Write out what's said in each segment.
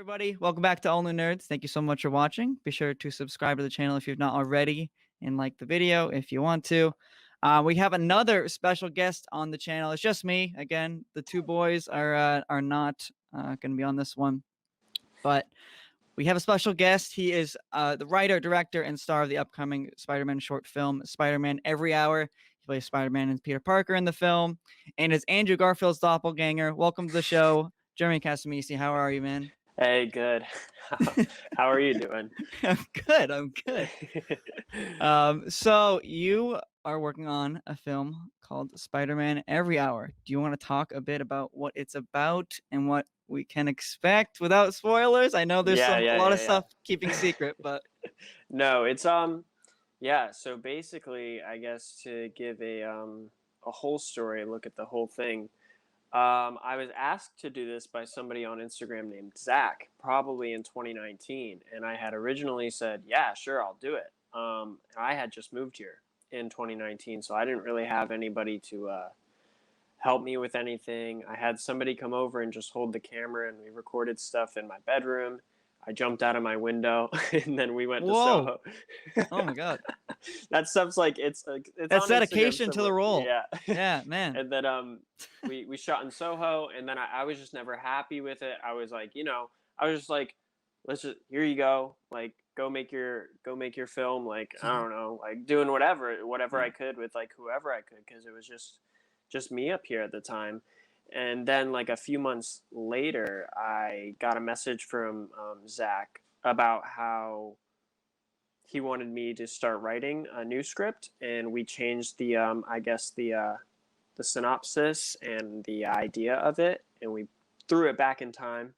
everybody. Welcome back to All New Nerds. Thank you so much for watching. Be sure to subscribe to the channel if you've not already and like the video if you want to. We have another special guest on the channel. It's just me. Again, the two boys are not going to be on this one. But we have a special guest. He is the writer, director, and star of the upcoming Spider-Man short film, Spider-Man Every Hour. He plays Spider-Man and Peter Parker in the film and is Andrew Garfield's doppelganger. Welcome to the show, Jeremy Cascamisi. How are you, man? Hey, good. How are you doing? I'm good. So you are working on a film called Spider-Man Every Hour. Do you want to talk a bit about what it's about and what we can expect without spoilers? I know there's a lot of stuff keeping secret, but no, it's yeah. So basically, I guess to give a whole story, look at the whole thing. I was asked to do this by somebody on Instagram named Zach, probably in 2019, and I had originally said, "Yeah, sure, I'll do it." I had just moved here in 2019, so I didn't really have anybody to help me with anything. I had somebody come over and just hold the camera, and we recorded stuff in my bedroom. I jumped out of my window, and then we went to Soho. Oh my god, that stuff's like it's that's dedication to the role. Yeah, man. And then we shot in Soho, and then I was just never happy with it. I was like, I was just like, let's just, here you go, like go make your film, like I don't know, like doing whatever I could with like whoever I could, because it was just me up here at the time. And then like a few months later, I got a message from Zach about how he wanted me to start writing a new script, and we changed the I guess the synopsis and the idea of it, and we threw it back in time,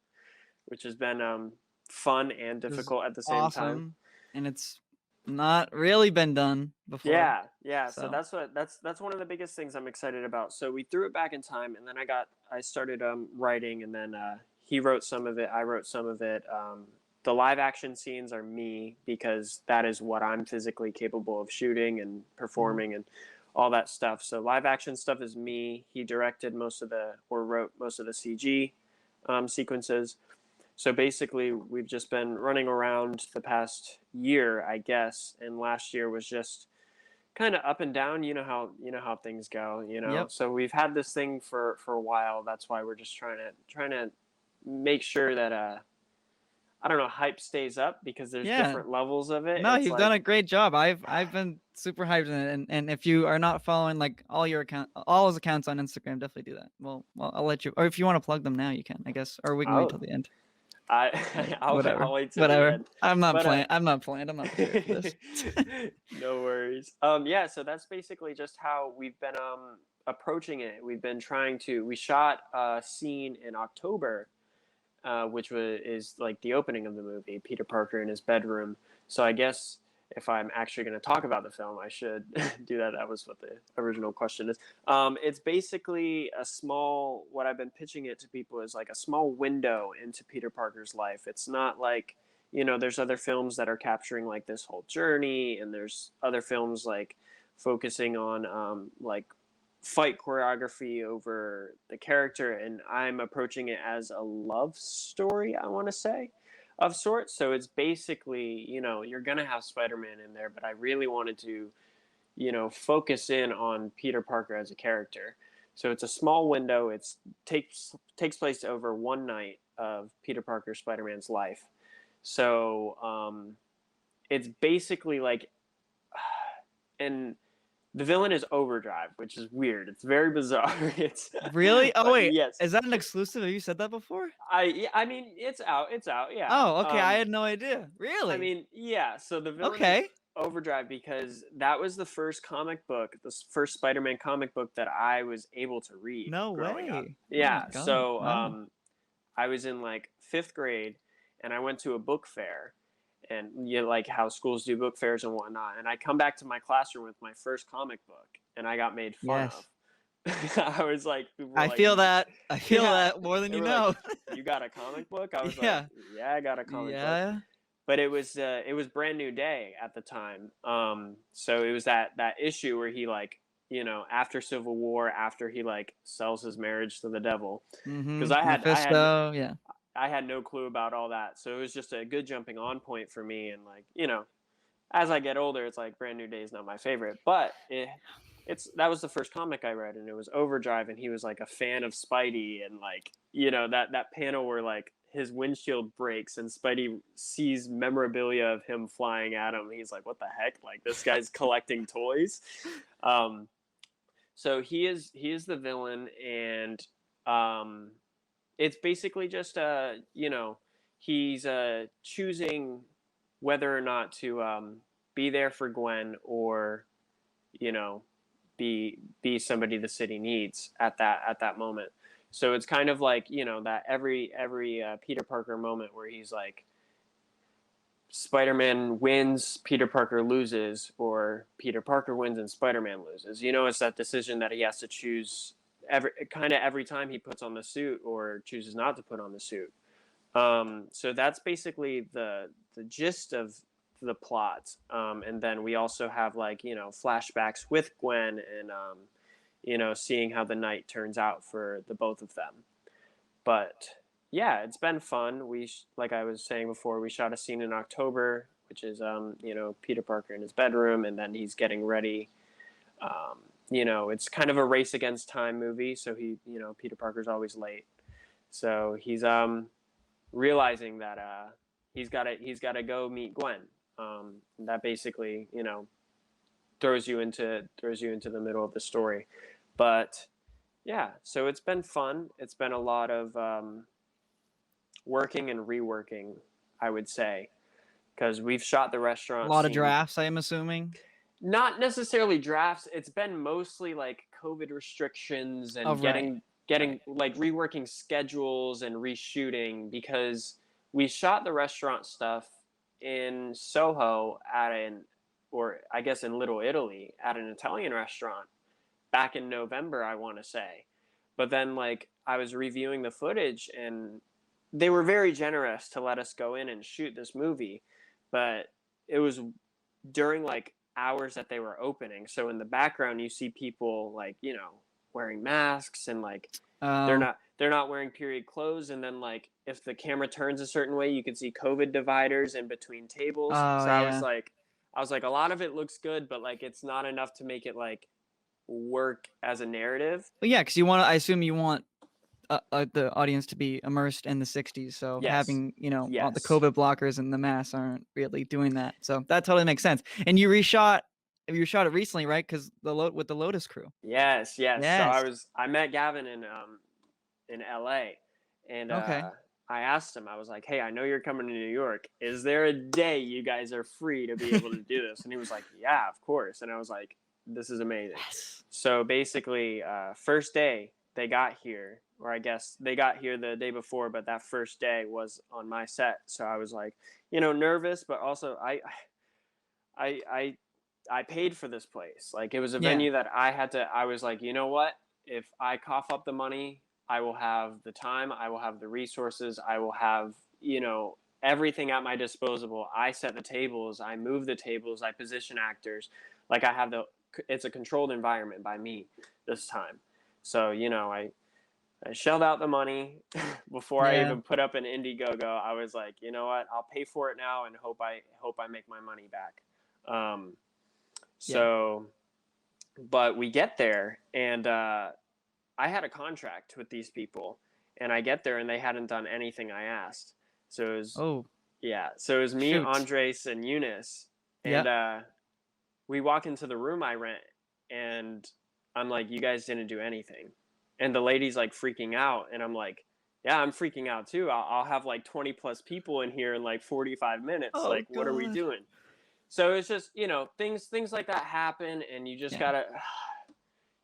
which has been fun and difficult at the same time. And it's not really been done before. Yeah. So that's one of the biggest things I'm excited about. So we threw it back in time, and then I started writing, and then he wrote some of it, I wrote some of it. The live action scenes are me, because that is what I'm physically capable of shooting and performing and all that stuff. So live action stuff is me. He directed wrote most of the CG sequences. So basically, we've just been running around the past year, I guess, and last year was just kind of up and down. You know how things go. Yep. So we've had this thing for a while. That's why we're just trying to make sure that I don't know, hype stays up, because there's different levels of it. No, you've done a great job. I've been super hyped in it, and if you are not following like all his accounts on Instagram, definitely do that. Well, I'll let you, or if you want to plug them now, you can, I guess, or we can wait till the end. I'll wait till whatever. the end. I'm not playing. I'm not prepared for this. No worries. Yeah. So that's basically just how we've been approaching it. We've been we shot a scene in October, which is like the opening of the movie, Peter Parker in his bedroom. So I guess if I'm actually going to talk about the film, I should do that. That was what the original question is. It's basically what I've been pitching it to people is like a small window into Peter Parker's life. It's not like, there's other films that are capturing like this whole journey, and there's other films like focusing on like fight choreography over the character, and I'm approaching it as a love story, I want to say, of sorts. So it's basically, you're gonna have Spider-Man in there, but I really wanted to, focus in on Peter Parker as a character. So it's a small window. It takes place over one night of Peter Parker Spider-Man's life. So it's basically like, and the villain is Overdrive, which is weird. It's very bizarre. It's really? Oh wait, yes. Is that an exclusive? Have you said that before? I mean, it's out. Yeah. Oh, okay. I had no idea. Really? I mean, yeah. So the villain is Overdrive, because that was the first comic book, the first Spider-Man comic book that I was able to read. No way. Up. Yeah. Oh so wow. I was in like 5th grade, and I went to a book fair. And like how schools do book fairs and whatnot. And I come back to my classroom with my first comic book, and I got made fun of. I was like, I feel that more than you know. Like, you got a comic book? I was like, yeah, I got a comic book. But it was Brand New Day at the time. So it was that issue where he like, after Civil War, after he like sells his marriage to the devil. Because I had I had no clue about all that, so it was just a good jumping on point for me. And like, as I get older, it's like Brand New Day is not my favorite, but it's that was the first comic I read, and it was Overdrive, and he was like a fan of Spidey, and like, that panel where like his windshield breaks and Spidey sees memorabilia of him flying at him. He's like, what the heck? Like, this guy's collecting toys. So he is the villain, and it's basically just he's choosing whether or not to be there for Gwen, or be somebody the city needs at that moment. So it's kind of like, that every Peter Parker moment where he's like, Spider-Man wins, Peter Parker loses, or Peter Parker wins and Spider-Man loses. It's that decision that he has to choose every time he puts on the suit or chooses not to put on the suit. So that's basically the gist of the plot. And then we also have like, flashbacks with Gwen, and seeing how the night turns out for the both of them. But yeah, it's been fun. Like I was saying before, we shot a scene in October, which is Peter Parker in his bedroom, and then he's getting ready. It's kind of a race against time movie, so Peter Parker's always late. So he's realizing that he's got to go meet Gwen. That basically, throws you into the middle of the story. But yeah, so it's been fun. It's been a lot of working and reworking, I would say, because we've shot the restaurant A lot scene. of drafts, I am assuming. Not necessarily drafts. It's been mostly like COVID restrictions and getting like reworking schedules and reshooting, because we shot the restaurant stuff in Soho or I guess in Little Italy at an Italian restaurant back in November, I want to say. But then like I was reviewing the footage, and they were very generous to let us go in and shoot this movie, but it was during like hours that they were opening. So in the background you see people like, wearing masks, and like they're not wearing period clothes, and then like if the camera turns a certain way, you can see COVID dividers in between tables. So I was like, a lot of it looks good, but like it's not enough to make it like work as a narrative. But yeah, because I assume you want the audience to be immersed in the 60s, so Yes. having all the Yes. COVID blockers and the masks aren't really doing that, so that totally makes sense. And you shot it recently, right? Because with the Lotus crew. Yes. Yes. So I met Gavin in LA, and Okay. I asked him, I was like, hey, I know you're coming to New York, is there a day you guys are free to be able to do this? And he was like, yeah, of course. And I was like, this is amazing. Yes. So basically, first day they got here, or I guess they got here the day before, but that first day was on my set. So I was like, nervous, but also I paid for this place. Like, it was a venue that I was like, you know what? If I cough up the money, I will have the time, I will have the resources, I will have, everything at my disposal. I set the tables, I move the tables, I position actors. Like, it's a controlled environment by me this time. So, I shelled out the money before I even put up an Indiegogo. I was like, you know what? I'll pay for it now and hope I make my money back. But we get there, and I had a contract with these people, and I get there and they hadn't done anything I asked. So it was me, Shoot. Andres, and Eunice, and we walk into the room I rent, and I'm like, you guys didn't do anything. And the lady's like freaking out, and I'm like, yeah, I'm freaking out too. I'll have like 20 plus people in here in like 45 minutes. Oh, like, what are we God. doing? So it's just, things like that happen, and you just gotta,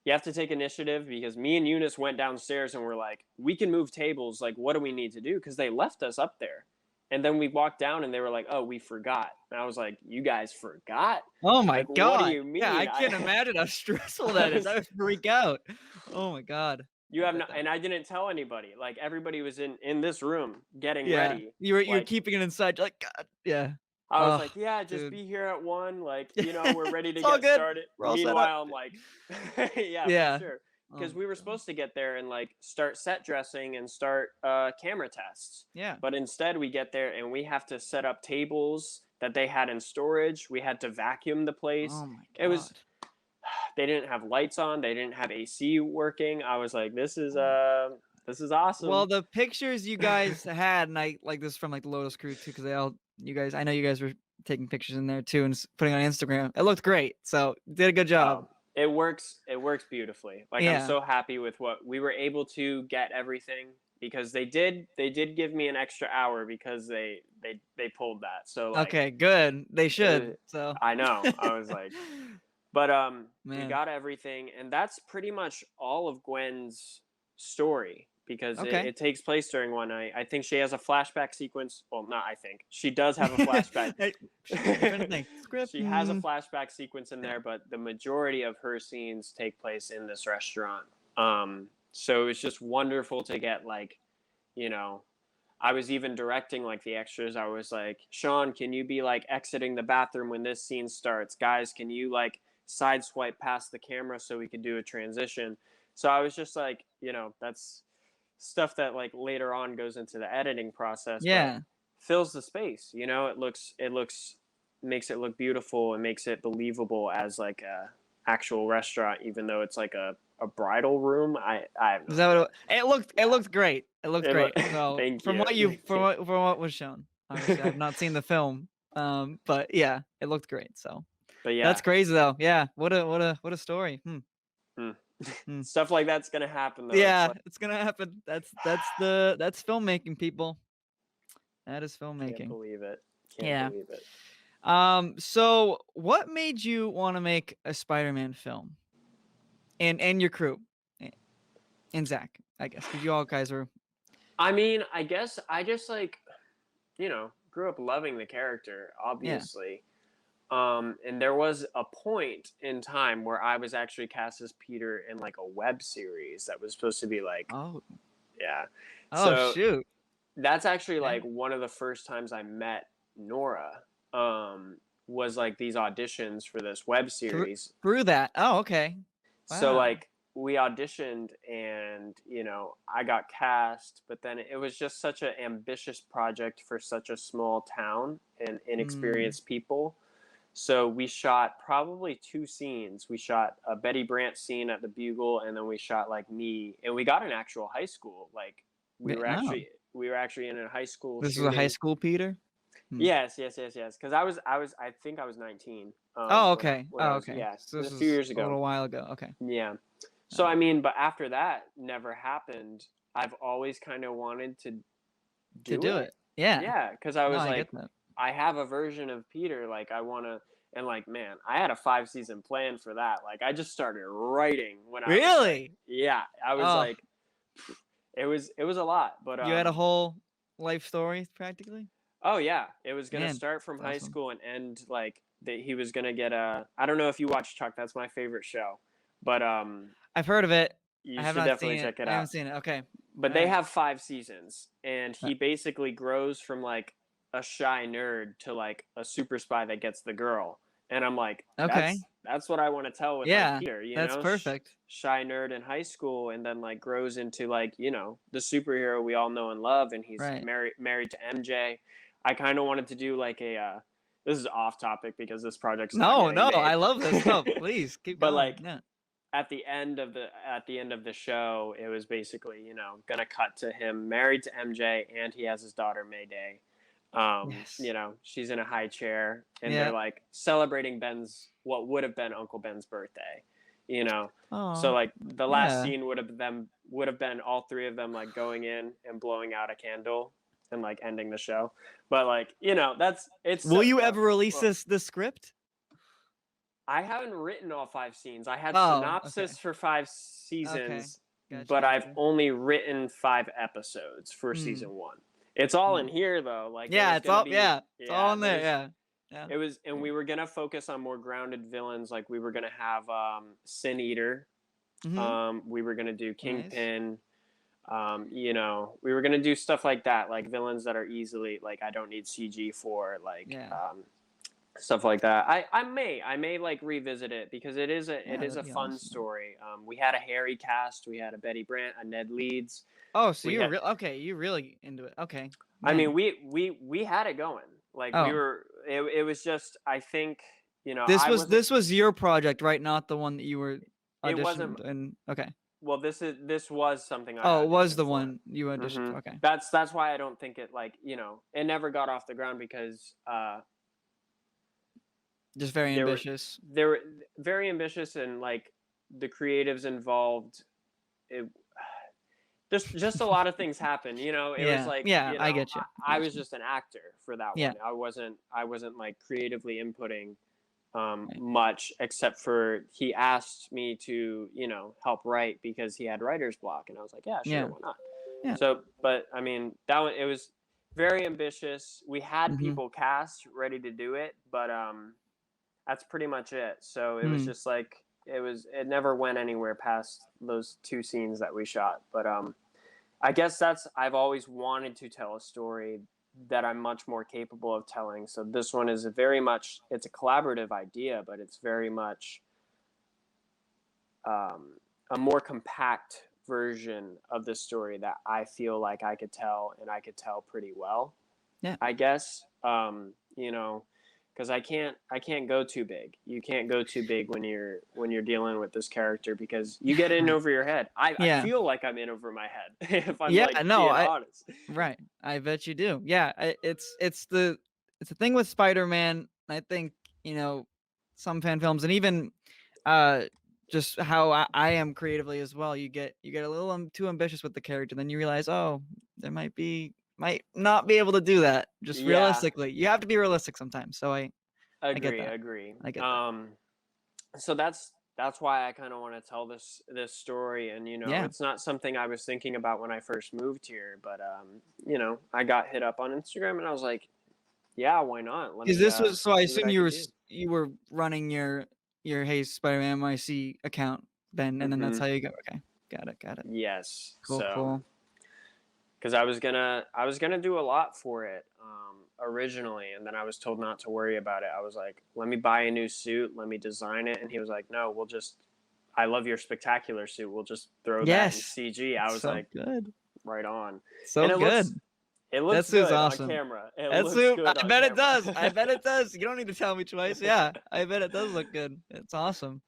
you have to take initiative, because me and Eunice went downstairs and we're like, we can move tables. Like, what do we need to do? Because they left us up there. And then we walked down and they were like, oh, we forgot. And I was like, you guys forgot? Oh my Like, God. what do you mean? Yeah, I can't imagine how stressful that is. I would freak out. Oh my God. You have and I didn't tell anybody. Like, everybody was in this room getting Yeah. ready. You're keeping it inside. You're like, God. Yeah. I was like, yeah, just dude. be here at 1. Like, we're ready to It's all get good. started. We're all set up. Meanwhile, I'm like, yeah, for sure. because my we were God. supposed to get there and like start set dressing and start camera tests. Yeah. But instead, we get there and we have to set up tables that they had in storage. We had to vacuum the place. Oh my It was God. they didn't have lights on. They didn't have AC working. I was like, this is Well, awesome. the pictures you guys had, and I like this from like the Lotus Crew too, because I know you guys were taking pictures in there too and putting on Instagram. It looked great, so did a good job. It works. It works beautifully. Like I'm Yeah. so happy with what we were able to get everything because they did give me an extra hour because they pulled that. So like Okay, good. They it was, should. So. I know. I was like, but we Man. got everything, and that's pretty much all of Gwen's story because Okay. it takes place during one night. I think she has a flashback sequence. Well, not I think she does have a flashback. Hey, I'm trying to think. Script. She has a flashback sequence in there, but the majority of her scenes take place in this restaurant. So it's just wonderful to get like, you know, I was even directing like the extras. I was like, Sean, can you be like exiting the bathroom when this scene starts? Guys, can you like side swipe past the camera so we can do a transition? So I was just like, that's stuff that like later on goes into the editing process, but Yeah. fills the space. It looks makes it look beautiful and makes it believable as like a actual restaurant, even though it's like a bridal room. I have no Is that idea. what it looked? It Yeah. looked great. It looked great. So Thank from you. what you Thank you. from what was shown, obviously I've not seen the film. But yeah, it looked great. So But that's yeah, crazy though. Yeah. What a story. mm. Hmm. Stuff like that's gonna happen though. It's Yeah, like it's gonna happen. That's filmmaking, people. That is can't filmmaking. believe it. Can't Yeah. believe it. So what made you want to make a Spider-Man film? And your crew, and Zach, I guess, because you all guys were. I mean, I guess I just like, grew up loving the character, Yeah. obviously. And there was a point in time where I was actually cast as Peter in like a web series that was supposed to be like, Oh. yeah. Oh So shoot. that's actually Okay. like one of the first times I met Nora. Was like these auditions for this web Through series. through that. Oh, okay. So Wow. like we auditioned and I got cast, but then it was just such an ambitious project for such a small town and Mm, inexperienced people. So we shot probably 2 scenes. We shot a Betty Brant scene at the Bugle, and then we shot like me, and we got an actual high school. Like we were oh, actually in a high school this is a high shooting. school Peter. Hmm. Yes, yes, yes, yes. Because I think I was 19. Oh, When okay. I Oh, was, okay. yeah, So it was this a few is years a ago. little while ago. Okay. Yeah. So All I right. mean, but after that never happened. I've always kind of wanted to To do do it. it. Yeah. Yeah, because I No, was I like, get that. I have a version of Peter. Like I want to, and like, man, I had a 5 season plan for that. Like I just started writing when I was like, Really? yeah, I was Oh, like, it was a lot, but you had a whole life story practically. oh yeah, it was gonna Man, start from it's high awesome. school and end like that. He was gonna get a. I don't know if you watch Chuck. That's my favorite show, but I've heard of it. I you have should not definitely seen it. check it I out. haven't seen it. Okay. But All they right. have 5 seasons, and he basically grows from like a shy nerd to like a super spy that gets the girl. And I'm like, Okay. that's what I want to tell with like Yeah, Peter, that's perfect. shy nerd in high school, and then like grows into like the superhero we all know and love, and he's Right. married to MJ. I kind of wanted to do like a. This is off topic because this project's not No, getting no, made. I love this. No, please keep But going. like Yeah. at the end of the show, it was basically gonna cut to him married to MJ, and he has his daughter Mayday. Yes. She's in a high chair, and they're Yeah. like celebrating what would have been Uncle Ben's birthday. So Oh, like the last yeah. scene would have been all three of them like going in and blowing out a candle and like ending the show. But like that's it's Will so, you ever release well, this script? I haven't written all 5 scenes. I had Oh, okay. synopsis for five Okay. seasons, Gotcha, but I've gotcha. only written 5 episodes for Hmm. season 1. It's all in Hmm. here though. Like it Yeah, was it's gonna all be, yeah, it's all yeah. in There there. was Yeah. Yeah. it was, and Yeah. we were gonna focus on more grounded villains. Like we were gonna have Sin Eater. Mm-hmm. We were gonna do Nice. Kingpin. We were gonna do stuff like that, like villains that are easily like I don't need CG for, like Yeah. stuff like that. I may like revisit it because it is Yeah, a that'd be fun awesome. story. We had a Harry cast, we had a Betty Brant, a Ned Leeds. Oh, so We you're had, real okay, you really into it. Okay. I mean, Man. we had it going. Like we Oh, were, it was just, I think, you know, this was your project, right? Not the one that you were it wasn't, auditioned in. Okay. well, this was something I Oh, it was auditioned the for. one you auditioned Hmm. for. Okay. That's why I don't think it, like, you know, it never got off the ground because Just very they were ambitious. they were very ambitious, and like the creatives involved, it, just a lot of things happened. You know, it was Yeah. like, Yeah, you I know, get you. I I get was you. just an actor for that Yeah. one. I wasn't like creatively inputting Right. much, except for he asked me to, you know, help write because he had writer's block, and I was like, yeah, sure, Yeah. why not? Yeah. So, but I mean, that one, it was very ambitious. We had Mhm. people cast ready to do it, but that's pretty much it. So it was Mm. just like, it never went anywhere past those two scenes that we shot. But I guess I've always wanted to tell a story that I'm much more capable of telling. So this one is it's a collaborative idea, but it's very much a more compact version of the story that I feel like I could tell, and I could tell pretty well, Yeah. I guess. You know, because I can't go too big. You can't go too big when you're dealing with this character, because you get in Right. over your head. I Yeah. feel like I'm in over my head if I'm Yeah, like no, being I honest. right. I bet you do. Yeah, it's the thing with Spider-Man. I think, you know, some fan films and even uh just how I am creatively as well. You get a little too ambitious with the character, then you realize, oh, there might not be able to do that. Just Yeah, realistically, you have to be realistic sometimes. So I get agree, that. agree. I get that. So that's why I kind of want to tell this story, and you know, Yeah. it's not something I was thinking about when I first moved here, but you know, I got hit up on Instagram, and I was like, yeah, why not? Let Because me this was so I see what assume I could do. you were running your Hey Spider-Man NYC account then, and then that's Hmm. how you go. Okay, got it, got it. Yes. Cool, So, cool. because I was gonna do a lot for it originally, and then I was told not to worry about it. I was like, let me buy a new suit, let me design it, and he was like, no, we'll just. I love your spectacular suit. We'll just throw that in Yes, CG. I it's was so like, good, right on, so and good. it That looks suit's good on awesome. camera. It That looks suit, good I on bet it does. I camera. bet it does. You don't need to tell me twice. Yeah, I bet it does look good. It's awesome.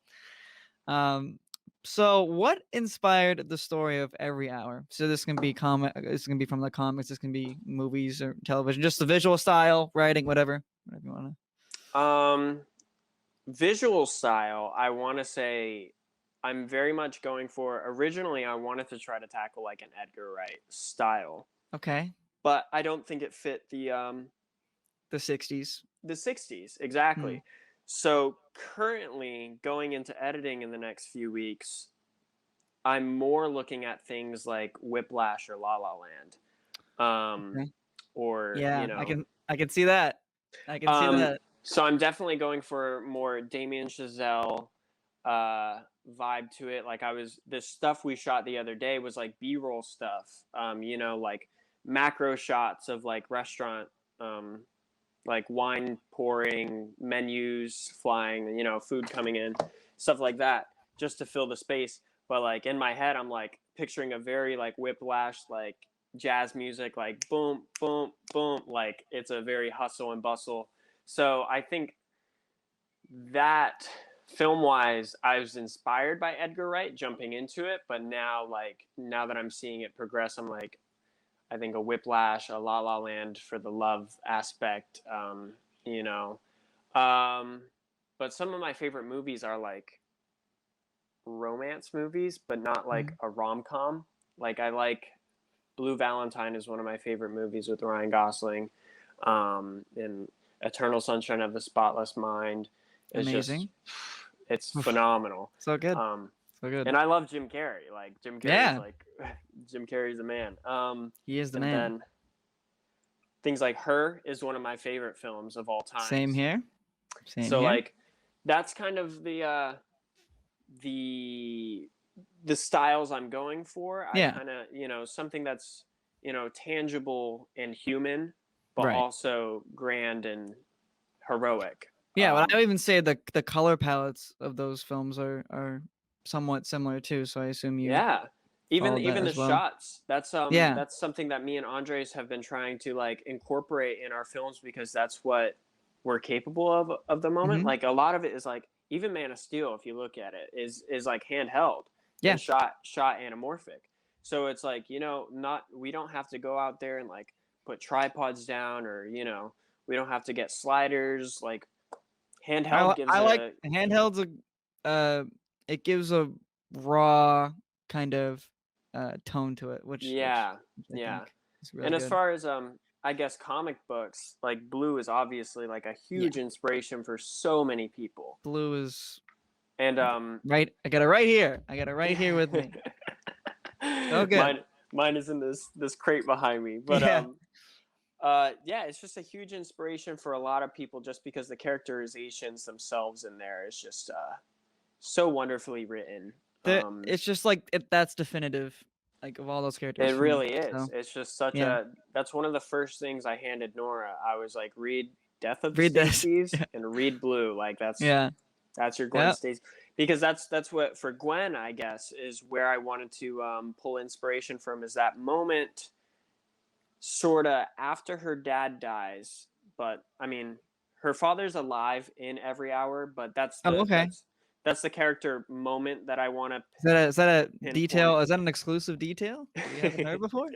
Um, so what inspired the story of Every Hour? So this can be comic. This can be from the comics. This can be movies or television. Just the visual style, writing, whatever you want um, Visual style, I want to say I'm very much going for. Originally, I wanted to try to tackle like an Edgar Wright style, to. Okay, but I don't think it fit the '60s. the 60s Hmm. exactly. So currently, going into editing in the next few weeks, I'm more looking at things like Whiplash or La La Land, Okay. or you Yeah, know, I can see that. I can see um, that. so I'm definitely going for more Damien Chazelle vibe to it. Like, the stuff we shot the other day was like B-roll stuff, you know, like macro shots of like restaurant, um like wine pouring, menus flying, you know, food coming in, stuff like that, just to fill the space. But like in my head, I'm like picturing a very like Whiplash, like jazz music, like boom boom boom, like it's a very hustle and bustle. So I think that, film wise, I was inspired by Edgar Wright jumping into it, but now that I'm seeing it progress, I'm like, I think a Whiplash, a La La Land for the love aspect, you know. Um, but some of my favorite movies are like romance movies, but not like Mhm. a rom com. Like, I like Blue Valentine is one of my favorite movies with Ryan Gosling, and Eternal Sunshine of the Spotless Mind is just, Amazing. it's Oof, phenomenal. so good. Um, So good. and I love Jim Carrey. Like, Jim Carrey's Yeah, like Jim Carrey's the man. he is the And man. then things like Her is one of my favorite films of all Same times. here. Same So here. like that's kind of the the styles I'm going for. I Yeah, kind of, you know, something that's, you know, tangible and human, but right. also grand and heroic. Yeah, but I would even say the color palettes of those films are somewhat similar too. So I assume you Yeah. Even followed that even the as well. shots. Yeah. That's something that me and Andres have been trying to like incorporate in our films because that's what we're capable of the moment. Hmm. Like a lot of it is like even Man of Steel, if you look at it, is like handheld Yeah. and shot anamorphic. So it's like, you know, not we don't have to go out there and like put tripods down or, you know, we don't have to get sliders. Like handheld gives I like a handhelds. It gives a raw kind of tone to it, which yeah, I yeah. think is really And as good. far as I guess comic books, like Blue is obviously like a Yeah, huge inspiration for so many people. blue is And right. I got it right here. I got it right here with me. So good. mine is in this crate behind me. But Yeah. yeah, it's just a huge inspiration for a lot of people just because the characterizations themselves in there is just so wonderfully written. It's just like that's definitive, like of all those characters It for me. really is. So It's just such yeah, a that's one of the first things I handed Nora. I was like, read Death of the read this. Stacies and read Blue. Like Yeah. that's your Gwen Yeah. Stacy, because that's what for Gwen I guess is where I wanted to pull inspiration from is that moment, sort of after her dad dies. But I mean, her father's alive in Every Hour, but Oh, okay. that's the character moment that I want to Is that a detail? pinpoint. Is that an exclusive detail that we haven't heard before?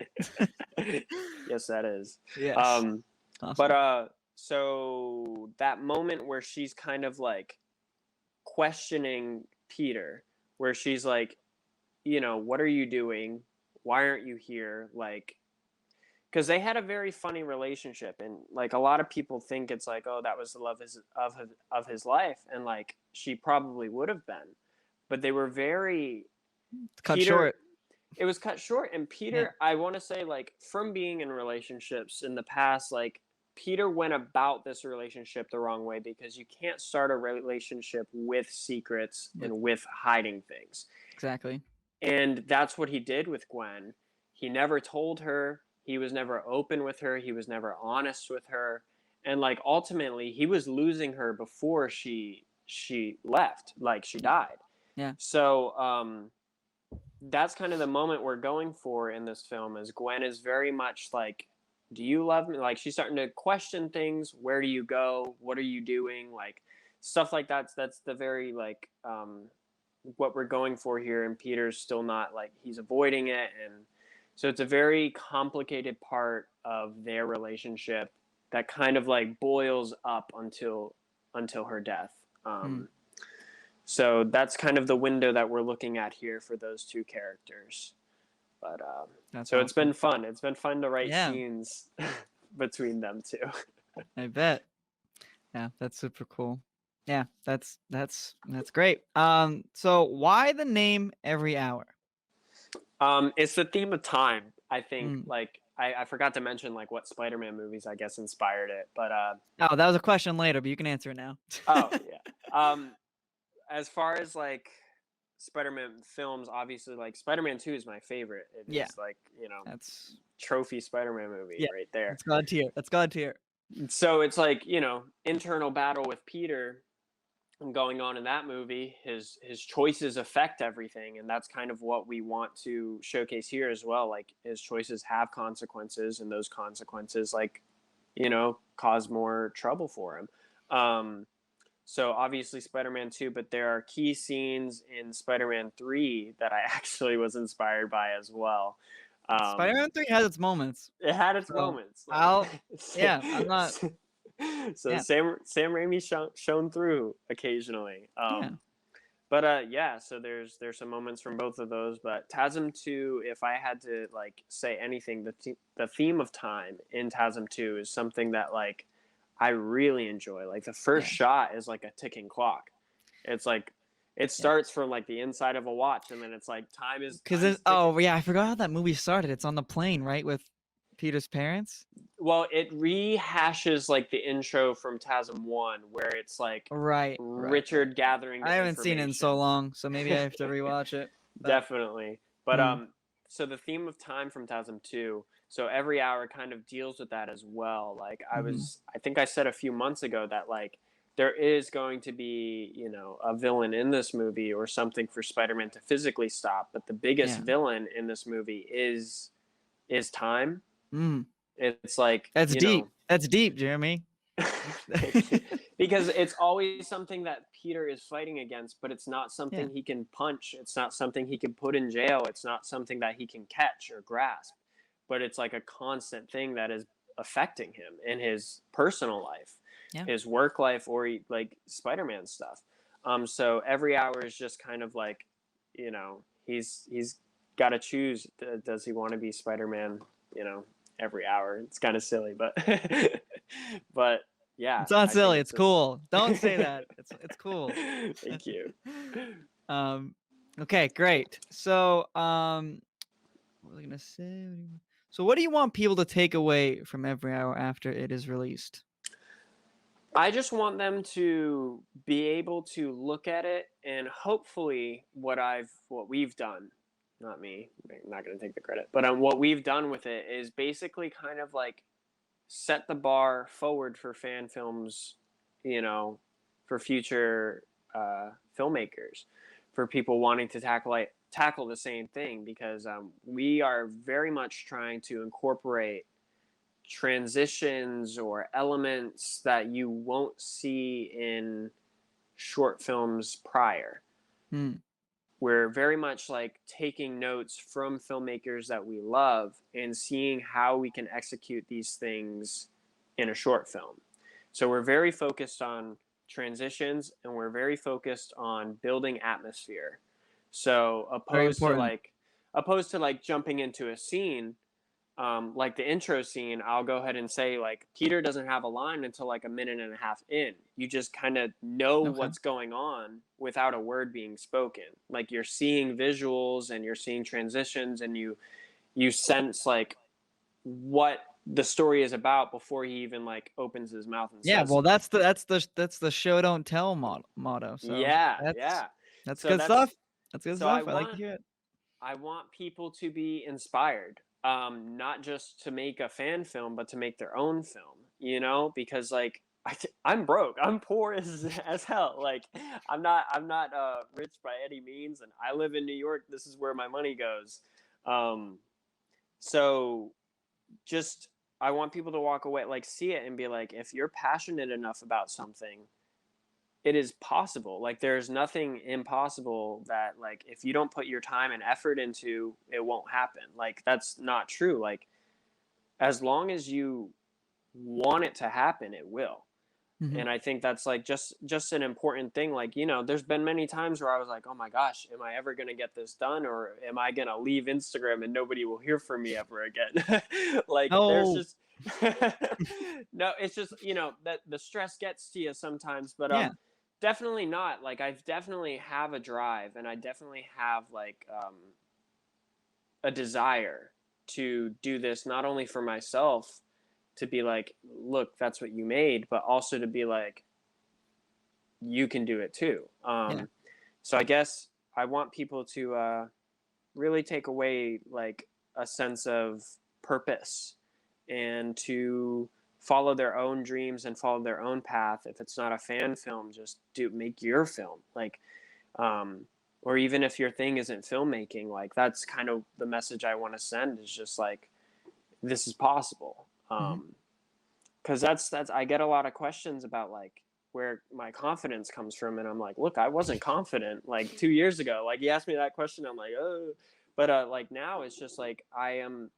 Yes, that is. Yes. Um, but Awesome. so that moment where she's kind of like questioning Peter, where she's like, you know, what are you doing? Why aren't you here? Like, because they had a very funny relationship, and like a lot of people think it's like, oh, that was the love of his life, and like she probably would have been, but they were very Cut Peter. short. It was cut short, and Yeah. Peter, I want to say, like from being in relationships in the past, like Peter went about this relationship the wrong way because you can't start a relationship with secrets and with hiding things. Exactly. And that's what he did with Gwen. He never told her, he was never open with her, he was never honest with her. And like ultimately he was losing her before she left, like she died. Yeah. So that's kind of the moment we're going for in this film is Gwen is very much like, do you love me? Like she's starting to question things. Where do you go? What are you doing? Like stuff like that. That's the very like what we're going for here. And Peter's still not, like, he's avoiding it. And so it's a very complicated part of their relationship that kind of like boils up until her death. So that's kind of the window that we're looking at here for those two characters. But That's so awesome. it's been fun. It's been fun to write Yeah. scenes between them two. I bet. Yeah, that's super cool. Yeah, that's great. So why the name Every Hour? It's the theme of time. I think Mm. like I forgot to mention like what Spider-Man movies I guess inspired it, but Oh, that was a question later, but you can answer it now. oh yeah. As far as like Spider-Man films, obviously like Spider-Man 2 is my favorite. It Yeah, is like, you know, that's trophy Spider-Man movie yeah, right there. that's God tier. That's God tier. So it's like, you know, internal battle with Peter going on in that movie. His choices affect everything, and that's kind of what we want to showcase here as well. Like his choices have consequences, and those consequences, like, you know, cause more trouble for him. So obviously Spider-Man 2, but there are key scenes in Spider-Man 3 that I actually was inspired by as well. Spider-Man 3 has its moments. It had its So moments. I'll yeah, I'm not So yeah. Sam Raimi shone through occasionally. Yeah. But yeah, so there's some moments from both of those. But TASM 2, if I had to like say anything, the theme of time in TASM 2 is something that like I really enjoy. Like the first shot is like a ticking clock. It's like it starts from like the inside of a watch, and then it's like time's ticking. Oh yeah, I forgot how that movie started. It's on the plane, right, with Peter's parents? Well, it rehashes like the intro from TASM 1, where it's like Right. Richard gathering the I haven't seen it in so information. long, so maybe I have to rewatch it. But Definitely. But so the theme of time from TASM 2, so Every Hour kind of deals with that as well. Like I think I said a few months ago that like there is going to be, you know, a villain in this movie or something for Spider-Man to physically stop. But the biggest Yeah. villain in this movie is time. Mm. It's like, That's you deep. know, That's deep, Jeremy. thank you. Because it's always something that Peter is fighting against, but it's not Yeah. something he can punch. It's not something he can put in jail. It's not something that he can catch or grasp. But it's like a constant thing that is affecting him in his personal life, Yeah. his work life, or like Spider-Man stuff. So every hour is just kind of like, you know, he's got to choose. Does he want to be Spider-Man? You know, every hour. It's kind of silly, but but yeah, It's not I think silly. it's It's just. cool. Don't say that. It's cool. Thank you. um. Okay. Great. So what was I gonna say? So what do you want people to take away from Every Hour after it is released? I just want them to be able to look at it and hopefully what we've done, not me, I'm not going to take the credit, but what we've done with it is basically kind of like set the bar forward for fan films, you know, for future filmmakers, for people wanting to tackle the same thing, because we are very much trying to incorporate transitions or elements that you won't see in short films prior. Hmm. We're very much like taking notes from filmmakers that we love and seeing how we can execute these things in a short film. So we're very focused on transitions and we're very focused on building atmosphere. So Very important. opposed to like jumping into a scene, like the intro scene, I'll go ahead and say like Peter doesn't have a line until like a minute and a half in. You just kind of know Okay. what's going on without a word being spoken. Like you're seeing visuals and you're seeing transitions and you sense like what the story is about before he even like opens his mouth and Yeah. says Well, something. that's the show don't tell motto. So Yeah, that's yeah. that's So good that's stuff. That's good so I stuff. I like to want hear it. I want people to be inspired, not just to make a fan film, but to make their own film. You know, because like I'm broke, I'm poor as hell. Like I'm not rich by any means, and I live in New York. This is where my money goes. Um, so just I want people to walk away, like see it, and be like, if you're passionate enough about something, it is possible. Like there's nothing impossible that like if you don't put your time and effort into, it won't happen. Like that's not true. Like as long as you want it to happen, it will. Hmm. And I think that's like just an important thing. Like, you know, there's been many times where I was like, oh my gosh, am I ever going to get this done, or am I going to leave Instagram and nobody will hear from me ever again? Like there's No. just no, it's just, you know, that the stress gets to you sometimes, but Yeah. definitely not. Like I definitely have a drive and I definitely have like a desire to do this not only for myself, to be like, look, that's what you made, but also to be like, you can do it too. Yeah. So I guess I want people to really take away like a sense of purpose and to follow their own dreams and follow their own path. If it's not a fan film, just make your film. Like, or even if your thing isn't filmmaking, like that's kind of the message I want to send, is just like, this is possible. Hmm. Because that's I get a lot of questions about like where my confidence comes from, and I'm like, look, I wasn't confident like 2 years ago. Like you asked me that question, I'm like, oh, but like now it's just like I am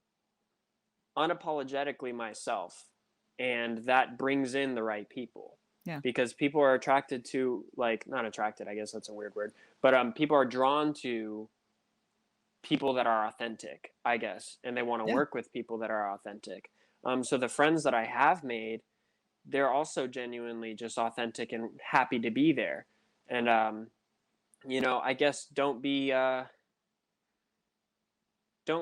unapologetically myself, and that brings in the right people. Yeah. Because people are attracted to, like, not attracted, I guess that's a weird word, but people are drawn to people that are authentic, I guess, and they want to Yeah. work with people that are authentic. So the friends that I have made, they're also genuinely just authentic and happy to be there. And you know, I guess don't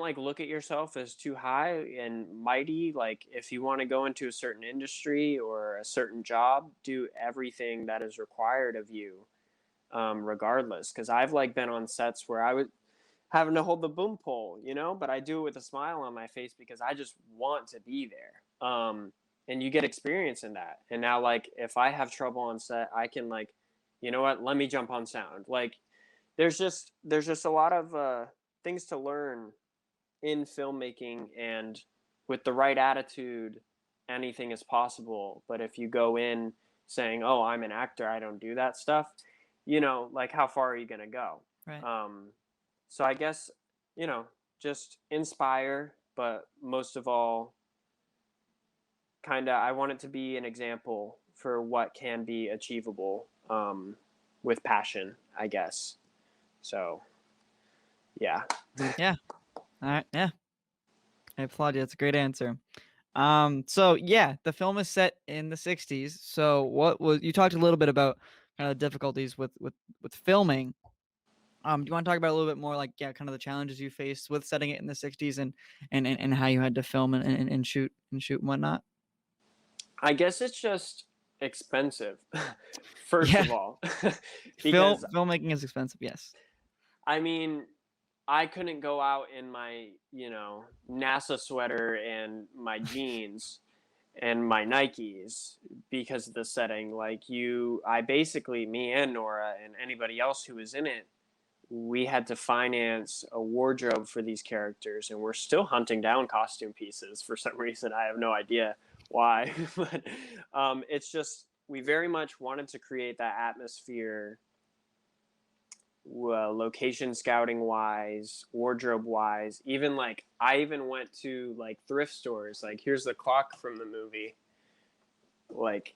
like look at yourself as too high and mighty. Like if you want to go into a certain industry or a certain job, do everything that is required of you, regardless. Because I've like been on sets where I was having to hold the boom pole, you know, but I do it with a smile on my face because I just want to be there. and you get experience in that. And now, like, if I have trouble on set, I can, like, you know what, let me jump on sound. Like, there's just a lot of things to learn in filmmaking, and with the right attitude, anything is possible. But if you go in saying, "Oh, I'm an actor, I don't do that stuff," like, how far are you gonna go? Right. So I guess, just inspire, but most of all, kind of, I want it to be an example for what can be achievable, with passion, I guess. So, yeah. Yeah. All right. Yeah. I applaud you. That's a great answer. So yeah, the film is set in the 60s. So you talked a little bit about kind of the difficulties with filming. Do you want to talk about a little bit more, like, yeah, kind of the challenges you faced with setting it in the 60s, and how you had to film and shoot and whatnot? I guess it's just expensive, first Yeah. of all, because, Filmmaking is expensive, yes. I mean, I couldn't go out in my, NASA sweater and my jeans and my Nikes because of the setting. Like, I basically, me and Nora and anybody else who was in it, we had to finance a wardrobe for these characters, and we're still hunting down costume pieces for some reason. I have no idea why, but it's just, we very much wanted to create that atmosphere, location scouting wise, wardrobe wise. Even, like, I even went to, like, thrift stores. Like, here's the clock from the movie. Like,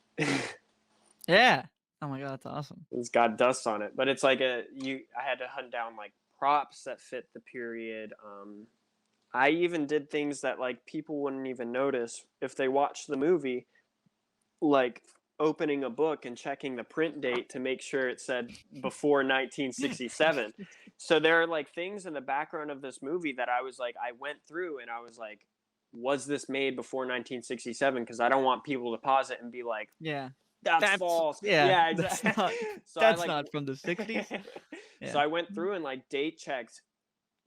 Yeah. Oh my God, that's awesome. it's got dust on it, but it's like I had to hunt down, like, props that fit the period. I even did things that, like, people wouldn't even notice if they watched the movie, like opening a book and checking the print date to make sure it said before 1967. So there are, like, things in the background of this movie that I was like, I went through and I was like, was this made before 1967? Because I don't want people to pause it and be like, Yeah. that's false. Yeah. Yeah, That's exactly. not So I, that's like, not from the 60s. so Yeah. I went through and, like, date checked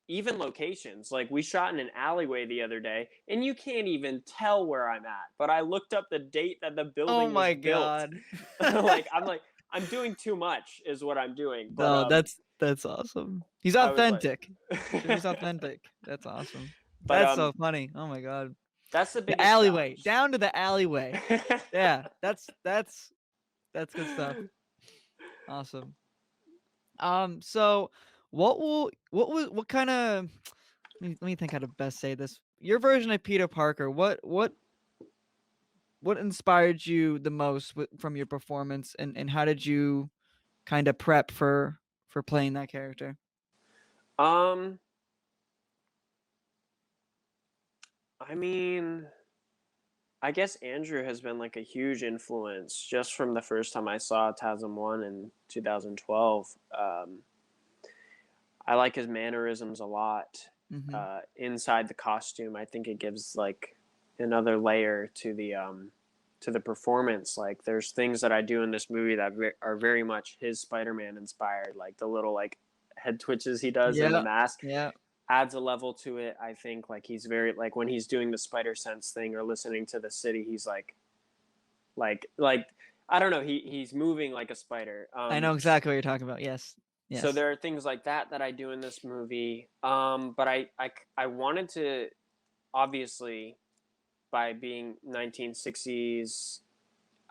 even locations. Like, we shot in an alleyway the other day, and you can't even tell where I'm at. But I looked up the date that the Oh building was my built. God. Like, I'm doing too much, is what I'm doing. But No, that's awesome. He's I was like, authentic. Jimmy's authentic. That's awesome. but That's so funny. Oh my God. that's the The biggest alleyway. challenge. Down to the alleyway. Yeah, that's good stuff. Awesome. So what kind of, let me think how to best say this. Your version of Peter Parker, what inspired you the most from your performance, and how did you kind of prep for playing that character? Um, I mean, I guess Andrew has been, like, a huge influence just from the first time I saw TASM 1 in 2012. I like his mannerisms a lot. Mm-hmm. Inside the costume, I think it gives, like, another layer to the performance. Like, there's things that I do in this movie that are very much his Spider-Man inspired. Like, the little, like, head twitches he does in the Yeah. mask Yeah. adds a level to it. I think, like, he's very, like, when he's doing the spider sense thing or listening to the city, he's like I don't know, he's moving like a spider. I know exactly what you're talking about. Yes. So Yes. there are things like that that I do in this movie. But I wanted to, obviously, by being 1960s,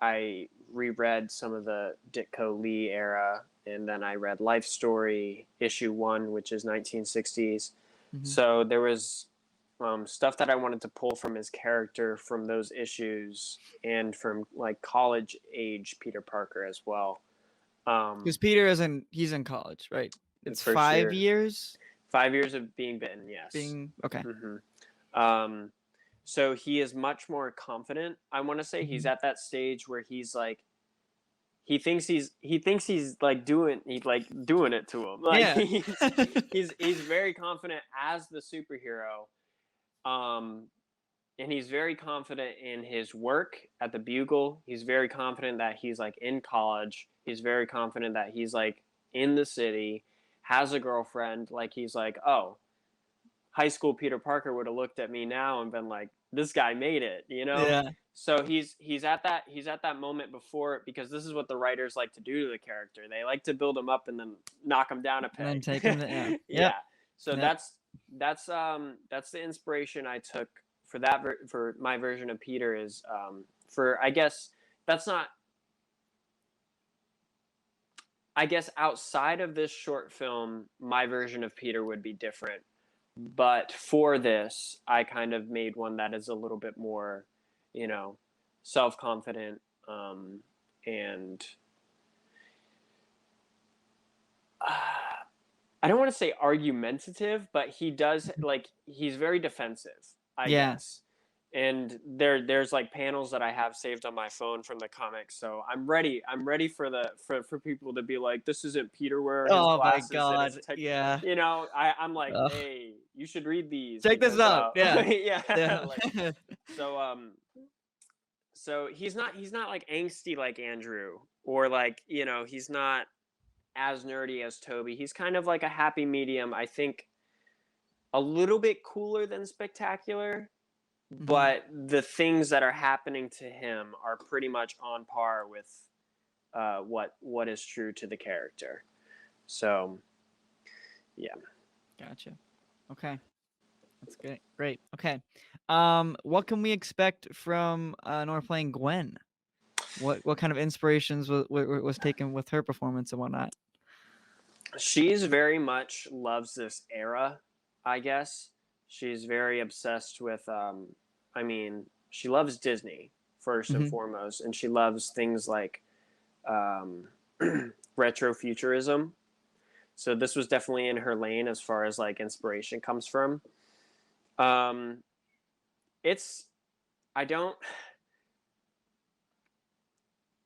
I reread some of the Ditko Lee era, and then I read Life Story issue 1, which is 1960s. Mm-hmm. So there was stuff that I wanted to pull from his character from those issues, and from, like, college age Peter Parker as well. Because Peter he's in college, right? It's For 5 sure. years 5 years of being bitten, yes. being okay. Mm-hmm. So he is much more confident. I want to say he's Mm-hmm. at that stage where he's like, he thinks he's like doing it to him. Like, Yeah. he's very confident as the superhero. And he's very confident in his work at the Bugle. He's very confident that he's, like, in college. He's very confident that he's, like, in the city, has a girlfriend. Like, he's like, oh, high school Peter Parker would have looked at me now and been like, this guy made it, you know? Yeah. So he's at that moment before, because this is what the writers like to do to the character. They like to build him up and then knock him down a And then peg. take him. Yeah. Yeah. Yep. So Yep. that's the inspiration I took for for my version of Peter is for, I guess that's not, I guess outside of this short film, my version of Peter would be different. But for this, I kind of made one that is a little bit more, you know, self-confident, and I don't want to say argumentative, but he does, like, he's very defensive, I Yeah. guess. And there's like panels that I have saved on my phone from the comics, so I'm ready for people to be like, this isn't Peter wearing his Oh my glasses and God. his tech, Yeah. you know. I'm like, Ugh. hey, you should read these, Check this because out. Yeah. yeah, Yeah. like, so he's not like angsty like Andrew, or like, you know, he's not as nerdy as Toby. He's kind of like a happy medium, I think, a little bit cooler than spectacular, but the things that are happening to him are pretty much on par with what is true to the character. So, yeah. Gotcha. Okay. That's great. Great. Okay. What can we expect from Nora playing Gwen? What kind of inspirations was taken with her performance and whatnot? She's very much loves this era, I guess. She's very obsessed with, I mean, she loves Disney first and foremost, and she loves things like retrofuturism. So this was definitely in her lane as far as like inspiration comes from. It's, I don't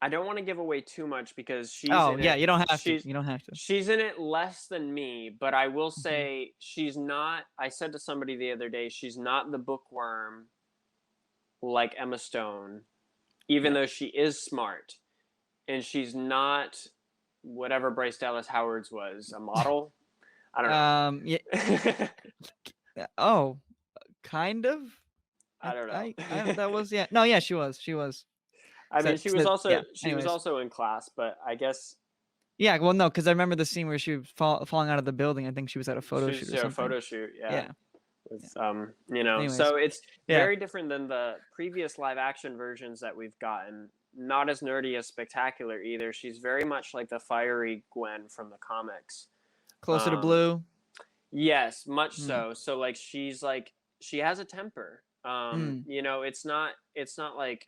want to give away too much, because she's in yeah, it. you don't have to. You don't have to. She's in it less than me, but I will say she's not. I said to somebody the other day, she's not the bookworm like Emma Stone, even though she is smart, and she's not whatever Bryce Dallas Howard's was, a model. I don't know. Yeah. Oh, kind of. I don't know. That was No, yeah, she was. I mean, she was Anyways. also in class, but I guess. Yeah, well, no, because I remember the scene where she was falling out of the building. I think she was at a photo shoot or something. A photo shoot, yeah. With, you know, Anyways. so it's very different than the previous live action versions that we've gotten. Not as nerdy as Spectacular either. She's very much like the fiery Gwen from the comics. Closer to Blue. Yes, much so. So like she has a temper. You know, it's not like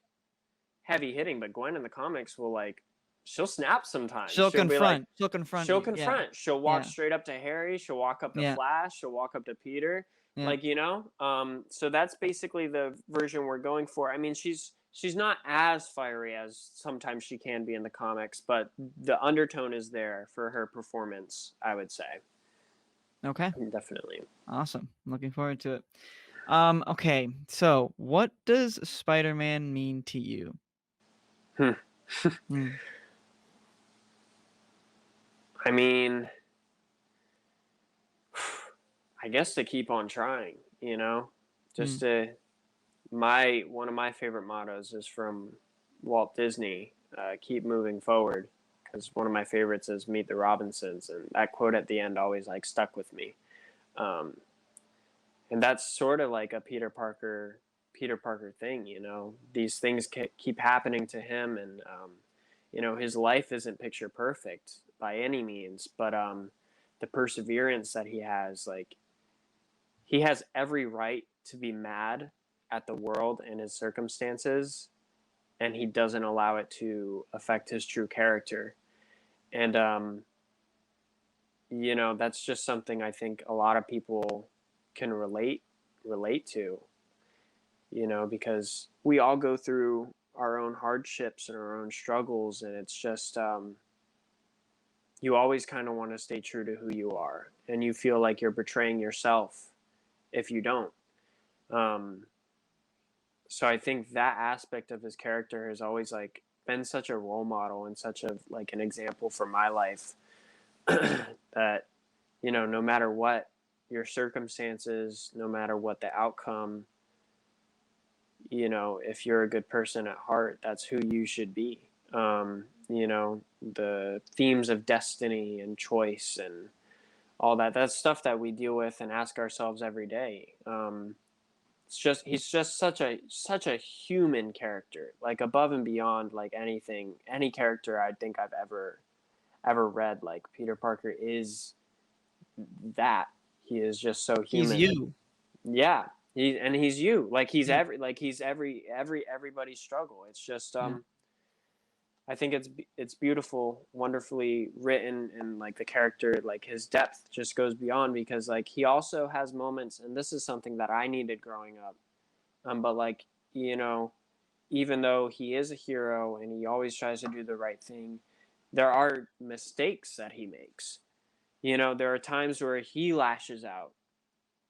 heavy hitting, but Gwen in the comics will like, she'll snap sometimes. She'll confront. She'll walk straight up to Harry. She'll walk up to Flash. She'll walk up to Peter. Yeah. Like, you know, so that's basically the version we're going for. I mean, she's not as fiery as sometimes she can be in the comics, but the undertone is there for her performance, I would say. Okay. Definitely. Awesome. I'm looking forward to it. Okay, so what does Spider-Man mean to you? I mean, I guess to keep on trying, you know, just one of my favorite mottos is from Walt Disney, keep moving forward, because one of my favorites is Meet the Robinsons, and that quote at the end always like stuck with me. And that's sort of like a Peter Parker thing, you know. These things keep happening to him, and you know, his life isn't picture perfect by any means, but the perseverance that he has, like, he has every right to be mad at the world and his circumstances, and he doesn't allow it to affect his true character. And you know, that's just something I think a lot of people can relate to, you know, because we all go through our own hardships and our own struggles, and it's just you always kind of want to stay true to who you are, and you feel like you're betraying yourself if you don't. So I think that aspect of his character has always like been such a role model and such a like an example for my life that, you know, no matter what your circumstances, no matter what the outcome, you know, if you're a good person at heart, that's who you should be. You know, the themes of destiny and choice and all that, that's stuff that we deal with and ask ourselves every day. It's just, he's just such a human character, like above and beyond like anything, any character I think I've ever read. Like Peter Parker is that. He is just so human. He's you. Yeah. He's you. Like he's everybody's struggle. It's just I think it's beautiful, wonderfully written, and like the character, like his depth just goes beyond, because like he also has moments, and this is something that I needed growing up. But like, you know, even though he is a hero and he always tries to do the right thing, there are mistakes that he makes. You know, there are times where he lashes out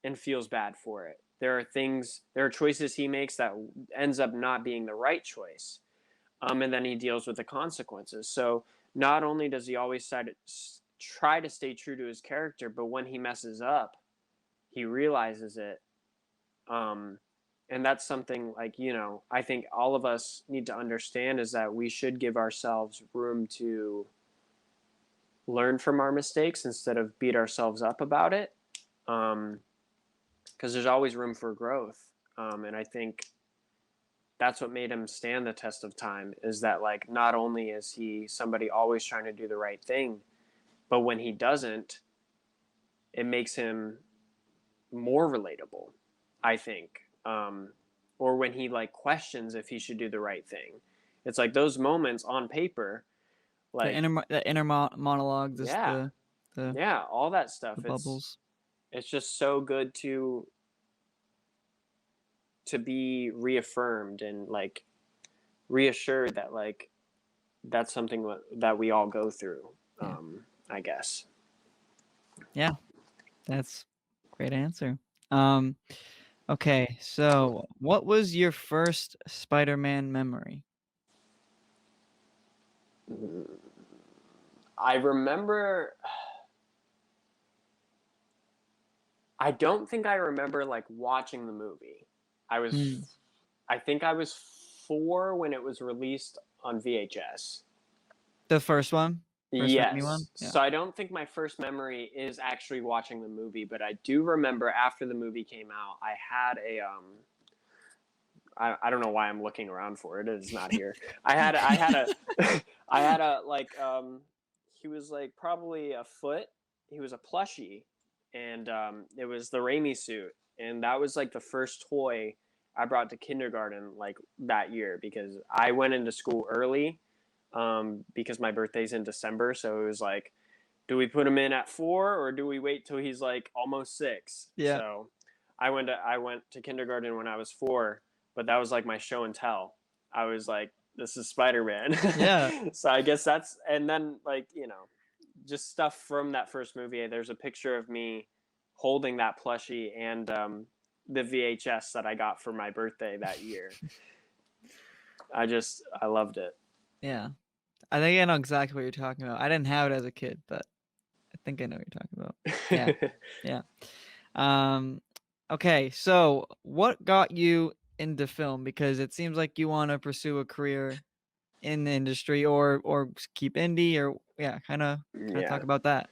and feels bad for it. There are choices he makes that ends up not being the right choice. And then he deals with the consequences. So not only does he always try to stay true to his character, but when he messes up, he realizes it. And that's something like, you know, I think all of us need to understand, is that we should give ourselves room to learn from our mistakes instead of beat ourselves up about it. Because there's always room for growth. And I think that's what made him stand the test of time, is that like, not only is he somebody always trying to do the right thing, but when he doesn't, it makes him more relatable, I think. Or when he like questions if he should do the right thing. It's like those moments on paper, like The inner monologue, just yeah, the yeah, all that stuff. the bubbles. It's just so good to be reaffirmed and like reassured that like that's something that we all go through. I guess. Yeah, that's a great answer. Okay, so what was your first Spider-Man memory? I remember, I don't think I remember like watching the movie. I think I was 4 when it was released on VHS. The first one? First Raimi one? Yes. Yeah. So I don't think my first memory is actually watching the movie, but I do remember after the movie came out, I had a I don't know why I'm looking around for it. It is not here. I had a like he was like probably a foot. He was a plushie, and it was the Raimi suit, and that was like the first toy I brought to kindergarten like that year, because I went into school early, because my birthday's in December, so it was like, do we put him in at 4 or do we wait till he's like almost 6? Yeah. So I went to kindergarten when I was 4, but that was like my show and tell. I was like, this is Spider-Man. Yeah. So I guess that's, and then like, you know, just stuff from that first movie. There's a picture of me holding that plushie and the VHS that I got for my birthday that year. I loved it. Yeah. I think I know exactly what you're talking about. I didn't have it as a kid, but I think I know what you're talking about. Yeah. Yeah. Okay, so what got you into film? Because it seems like you want to pursue a career in the industry, or keep indie, or kind of talk about that.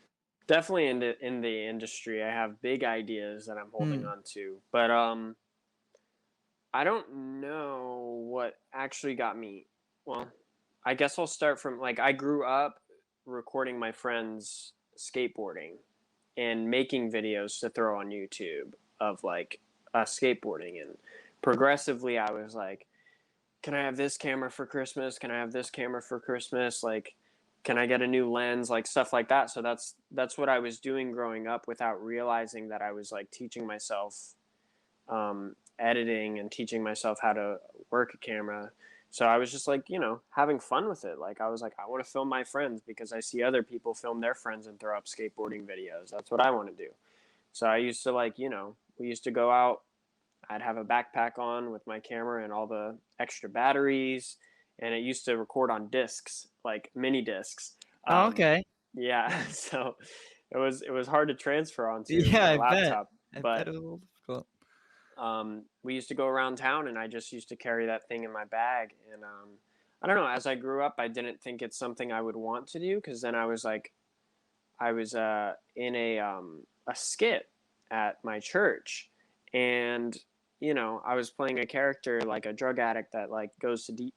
Definitely in the industry. I have big ideas that I'm holding on to, but I don't know what actually got me. Well, I guess I'll start from like, I grew up recording my friends skateboarding and making videos to throw on YouTube of like skateboarding, and progressively I was like, can I have this camera for Christmas? Can I have this camera for Christmas? Like, can I get a new lens? Like stuff like that. So that's what I was doing growing up, without realizing that I was like teaching myself editing and teaching myself how to work a camera. So I was just like, you know, having fun with it. Like I was like, I want to film my friends because I see other people film their friends and throw up skateboarding videos. That's what I want to do. So I used to like, you know, we used to go out. I'd have a backpack on with my camera and all the extra batteries, and it used to record on discs, like mini discs. Okay. Yeah. So it was hard to transfer onto Yeah, my I bet. laptop. I But bet it was a little difficult. we used to go around town, and I just used to carry that thing in my bag. And I don't know. As I grew up, I didn't think it's something I would want to do, because then I was in a skit at my church, and I was playing a character like a drug addict that like goes to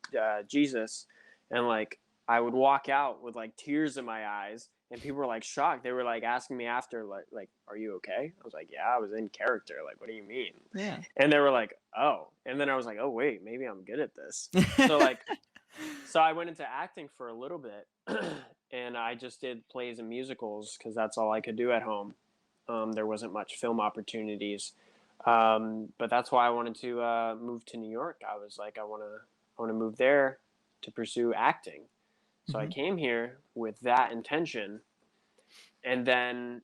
Jesus, and like I would walk out with like tears in my eyes, and people were like shocked. They were like asking me after, like, are you okay? I was like, yeah, I was in character. Like, what do you mean? Yeah. And they were like, oh. And then I was like, oh wait, maybe I'm good at this. So I went into acting for a little bit, and I just did plays and musicals because that's all I could do at home. There wasn't much film opportunities, but that's why I wanted to move to New York. I was like, I want to move there to pursue acting. So I came here with that intention, and then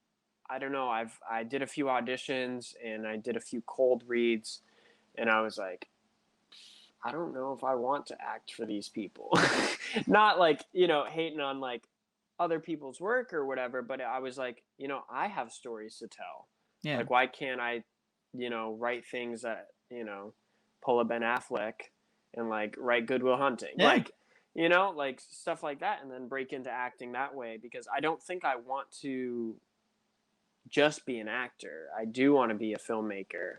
I don't know. I did a few auditions, and I did a few cold reads, and I was like, I don't know if I want to act for these people. Not like, hating on like other people's work or whatever, but I was like, I have stories to tell. Yeah. Like, why can't I, write things that, pull a Ben Affleck and like write Good Will Hunting? Yeah. Like, like stuff like that, and then break into acting that way, because I don't think I want to just be an actor. I do want to be a filmmaker.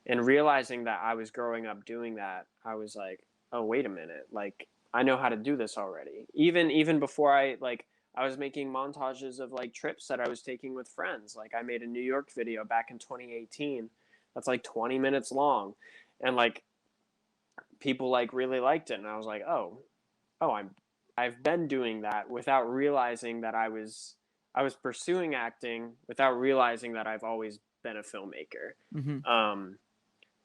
And realizing that I was growing up doing that, I was like, oh, wait a minute. Like, I know how to do this already. Even before I was making montages of like trips that I was taking with friends. Like, I made a New York video back in 2018 that's like 20 minutes long, and like people like really liked it, and I was like, I've been doing that without realizing that I was pursuing acting, without realizing that I've always been a filmmaker.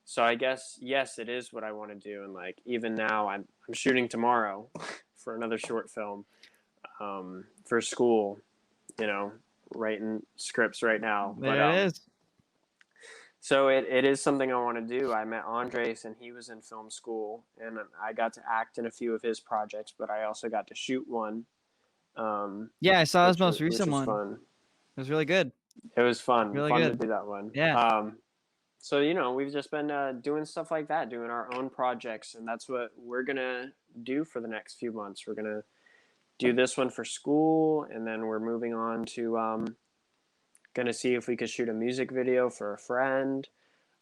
So I guess, yes, it is what I want to do. And like, even now I'm shooting tomorrow for another short film, for school, writing scripts right now. There it is. So it is something I want to do. I met Andres, and he was in film school, and I got to act in a few of his projects, but I also got to shoot one. Yeah, I saw his most which recent was one. fun. It was really good. It was fun. Really Fun good. to do that one. Yeah. So, we've just been doing stuff like that, doing our own projects, and that's what we're going to do for the next few months. We're going to do this one for school, and then we're moving on to going to see if we could shoot a music video for a friend.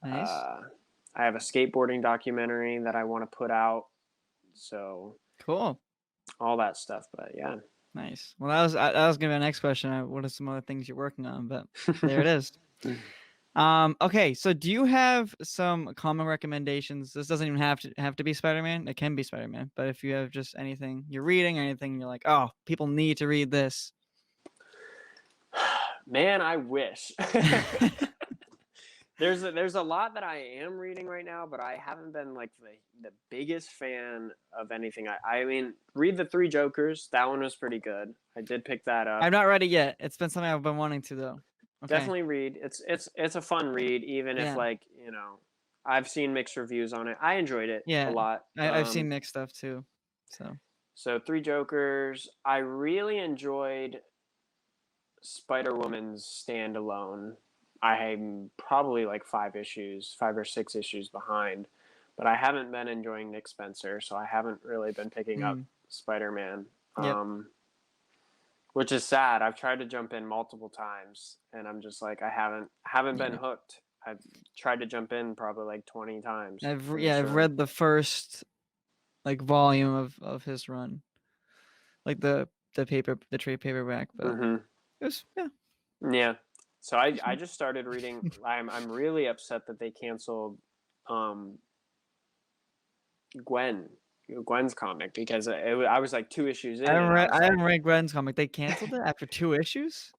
Nice. I have a skateboarding documentary that I want to put out. So cool. All that stuff, but yeah. Nice. Well, that was going to be my next question. What are some other things you're working on? But there it is. Okay, so do you have some comic recommendations? This doesn't even have to be Spider-Man. It can be Spider-Man, but if you have just anything you're reading or anything you're like, oh, people need to read this. Man, I wish. There's a lot that I am reading right now, but I haven't been like the biggest fan of anything. I mean, read The Three Jokers. That one was pretty good. I did pick that up. I've not read it yet. It's been something I've been wanting to, though. Okay. Definitely read. It's a fun read, even if like, I've seen mixed reviews on it. I enjoyed it a lot. I've seen mixed stuff too. So Three Jokers. I really enjoyed Spider-Woman's standalone. I'm probably like 5 or 6 issues behind, but I haven't been enjoying Nick Spencer, so I haven't really been picking up Spider-Man. Which is sad. I've tried to jump in multiple times, and I'm just like, I haven't been hooked. I've tried to jump in probably like 20 times. I've read the first like volume of his run, like the trade paperback, but it was yeah. So I just started reading. I'm really upset that they canceled Gwen's comic, because I was like 2 issues in. I haven't read Gwen's comic. They canceled it after 2 issues.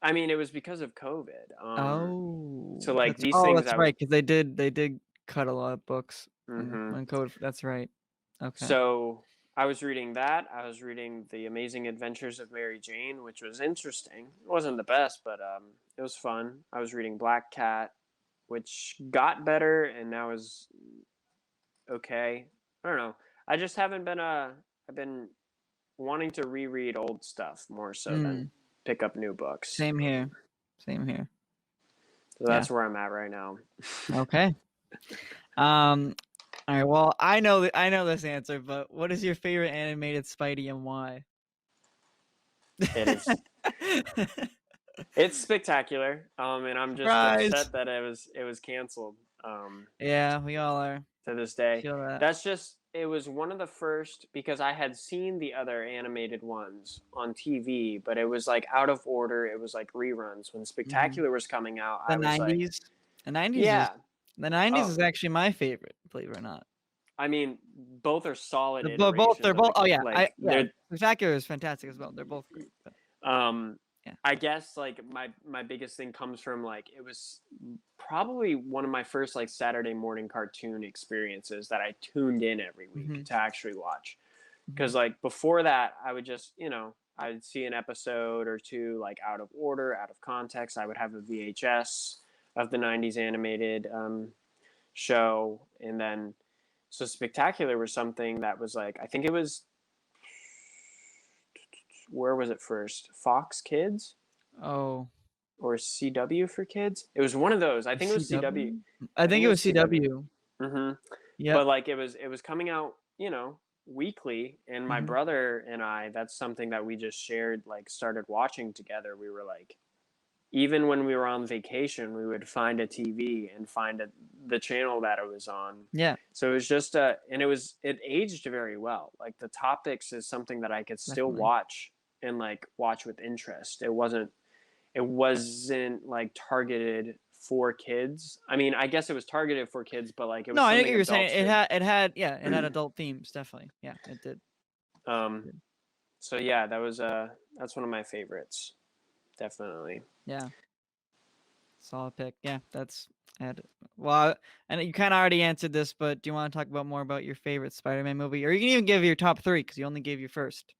I mean, it was because of COVID. So like these things. things. That's right, because they did cut a lot of books when COVID. That's right. Okay. So I was reading that. I was reading The Amazing Adventures of Mary Jane, which was interesting. It wasn't the best, but it was fun. I was reading Black Cat, which got better and now is okay. I don't know. I just haven't been I've been wanting to reread old stuff more so than pick up new books. Same here. Same here. So that's where I'm at right now. Okay. All right. Well, I know this answer, but what is your favorite animated Spidey and why? It is. It's spectacular. And I'm just Surprise. upset that it was canceled. Yeah, we all are. To this day. Feel that. That's just, it was one of the first, because I had seen the other animated ones on TV, but it was like out of order. It was like reruns. When Spectacular was coming out, The I was 90s. like, The 90s. yeah. The 90s is actually my favorite, believe it or not. I mean, both are solid. They're both. Oh yeah. Like, Spectacular is fantastic as well. They're both great. But, I guess like my biggest thing comes from like, it was probably one of my first like Saturday morning cartoon experiences that I tuned in every week to actually watch. Because like before that, I would just, I'd see an episode or two like out of order, out of context. I would have a VHS of the 90s animated show. And then, so Spectacular was something that was like, I think it was, where was it first? Fox Kids? Oh. Or CW for kids? It was one of those. I think it was CW. I think it was CW. Yeah. But like it was coming out, weekly. And my brother and I, that's something that we just shared, like started watching together. We were like, even when we were on vacation, we would find a TV and find the channel that it was on. Yeah. So it was just and it aged very well. Like the topics is something that I could still watch and like watch with interest. It wasn't like targeted for kids. I mean, I guess it was targeted for kids, but like it was. No, I think you were saying it had adult themes, definitely. Yeah, it did. So yeah, that's one of my favorites. Definitely. Yeah. Solid pick. Yeah, well, and you kind of already answered this, but do you want to talk more about your favorite Spider-Man movie? Or you can even give your top 3 because you only gave your first.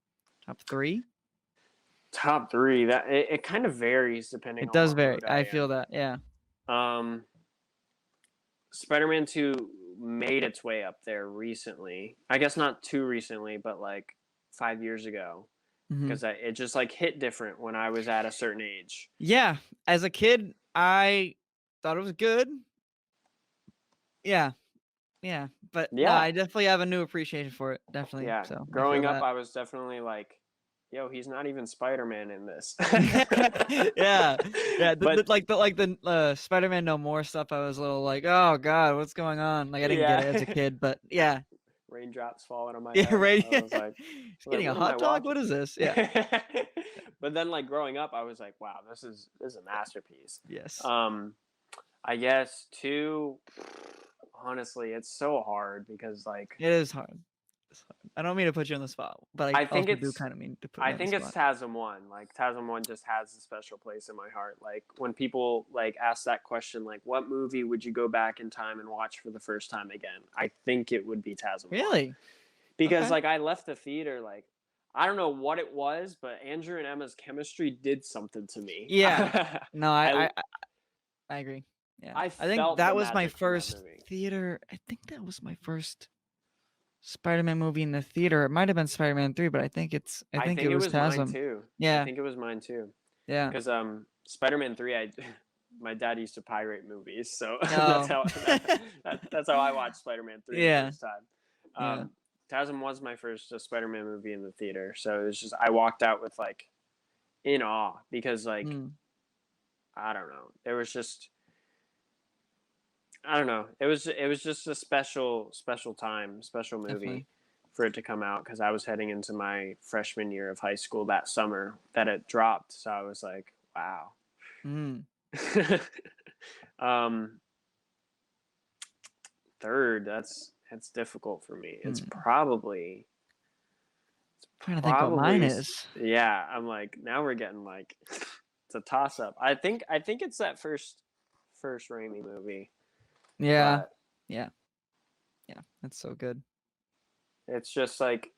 Top 3? Top 3. That it kind of varies depending on. It does vary. I feel that. Yeah. Spider-Man 2 made its way up there recently. I guess not too recently, but like 5 years ago. Because it just like hit different when I was at a certain age. Yeah, as a kid, I thought it was good. Yeah, but no, I definitely have a new appreciation for it. Definitely. Yeah. So growing up, I was definitely like, yo, he's not even Spider-Man in this. yeah. But like the Spider-Man No More stuff, I was a little like, oh god, what's going on? Like I didn't get it as a kid, but yeah. Raindrops falling on my head. Right. I was like, getting a hot dog. What is this? Yeah. But then, like growing up, I was like, wow, this is a masterpiece. Yes. I guess 2. Honestly, it's so hard because like it is hard. I don't mean to put you on the spot, but I think do kind of mean to put. I think it's TASM 1. Like TASM 1 just has a special place in my heart. Like when people like ask that question, like what movie would you go back in time and watch for the first time again? I think it would be TASM 1. Really? Because like I left the theater like I don't know what it was, but Andrew and Emma's chemistry did something to me. Yeah. No, I agree. Yeah. I think that was my first theater. I think that was my first Spider-Man movie in the theater. It might have been Spider-Man 3, but I think it was TASM. Mine too. Yeah. I think it was mine too. Yeah. Because Spider-Man 3 my dad used to pirate movies, so Oh. that's how I watched Spider-Man 3 the first time. TASM was my first Spider-Man movie in the theater, so it was just I walked out with like in awe because like I don't know, there was just I don't know, it was just a special time, special movie. Definitely. For it to come out because I was heading into my freshman year of high school that summer that it dropped, so I was like, wow. Third, that's difficult for me. It's probably trying to think what mine is. Yeah, I'm like now we're getting like it's a toss up. I think it's that first Raimi movie. Yeah. Yeah, that's so good. It's just like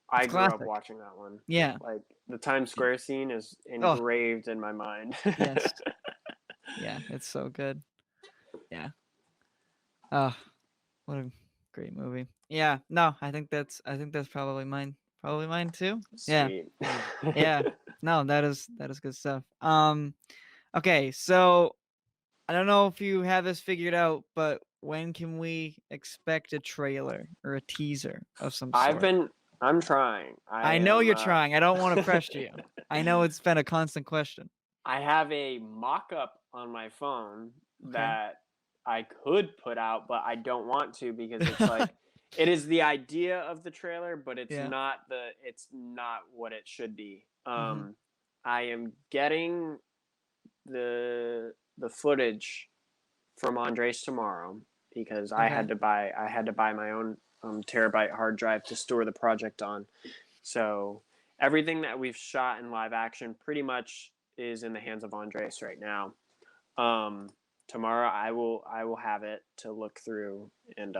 I grew up watching that one. Yeah. Like the Times Square scene is engraved in my mind. Yes. Yeah, it's so good. Yeah. Oh, what a great movie. Yeah. No, I think that's probably mine. Probably mine too. Sweet. Yeah. No, that is good stuff. Okay, so I don't know if you have this figured out, but when can we expect a trailer or a teaser of some sort? I'm trying. I I know am. you're trying. I don't want to pressure you. I know it's been a constant question. I have a mock-up on my phone Okay. that I could put out, but I don't want to because it's like it is the idea of the trailer, but Yeah. it's not what it should be. Mm-hmm. I am getting the footage from Andres tomorrow because Okay. I had to buy my own terabyte hard drive to store the project on. So everything that we've shot in live action pretty much is in the hands of Andres right now. Um, Tomorrow I will have it to look through and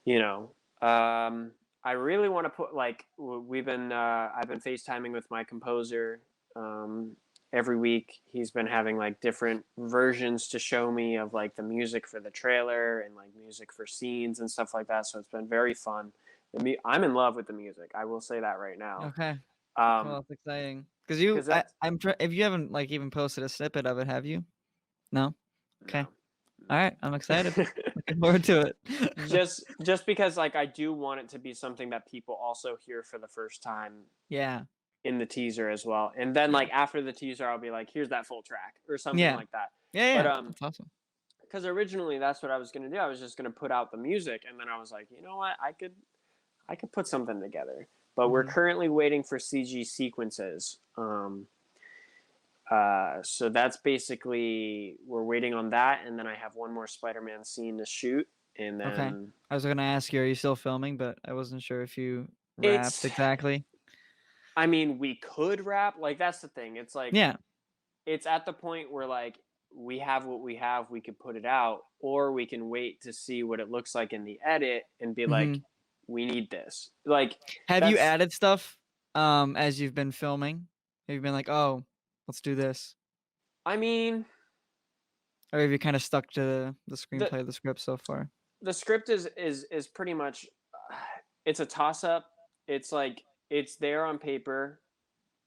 you know I really want to put like we've been I've been FaceTiming with my composer every week. He's been having like different versions to show me of like the music for the trailer and like music for scenes and stuff like that. So it's been very fun. I'm in love with the music. I will say that right now. Okay. Cool. Um, That's exciting. Because because that's if you haven't like even posted a snippet of it, have you? No. Okay. no. All right. I'm excited. Looking forward to it. Just because like I do want it to be something that people also hear for the first time Yeah. in the teaser as well. And then Yeah. like after the teaser I'll be like, here's that full track or something Yeah. like that. Yeah. But Yeah. That's awesome. because originally that's what I was gonna do. I was just gonna put out the music and then I was like, you know what, I could put something together. But we're Mm-hmm. currently waiting for CG sequences. So that's basically we're waiting on that, and then I have one more Spider-Man scene to shoot, and Okay. then I was gonna ask you, are you still filming? But I wasn't sure if you wrapped it's. exactly. I mean, we could wrap. Like that's the thing. It's like Yeah. it's at the point where like we have what we have. We could put it out, or we can wait to see what it looks like in the edit and be Mm-hmm. like, we need this. Like Have you that's. added stuff as you've been filming? Have you been like, oh, let's do this? I mean, Or have you kind of stuck to the the screenplay, the script so far? the script is pretty much. It's a toss up. It's like it's there on paper,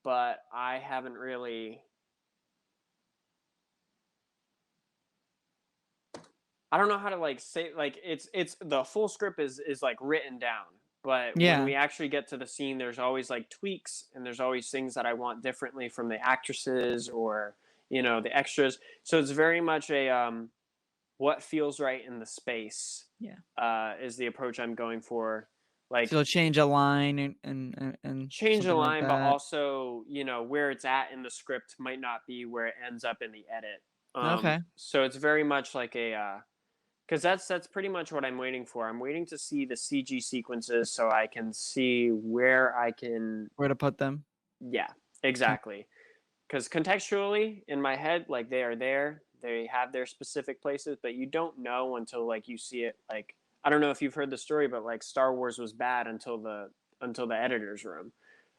but I haven't really. I don't know how to like say like it's the full script is like written down, but when Yeah. we actually get to the scene, there's always like tweaks and there's always things that I want differently from the actresses or the extras. So it's very much a what feels right in the space Yeah. is the approach I'm going for. Like So you'll change a line and change the something like line, but that. also where it's at in the script might not be where it ends up in the edit. Okay. So it's very much like a because that's pretty much what I'm waiting for. I'm waiting to see the CG sequences so I can see where I can. Where to put them? Yeah, Okay. exactly. Because contextually in my head, like they are there, they have their specific places, but you don't know until like you see it. Like I don't know if you've heard the story, but like Star Wars was bad until the editor's room,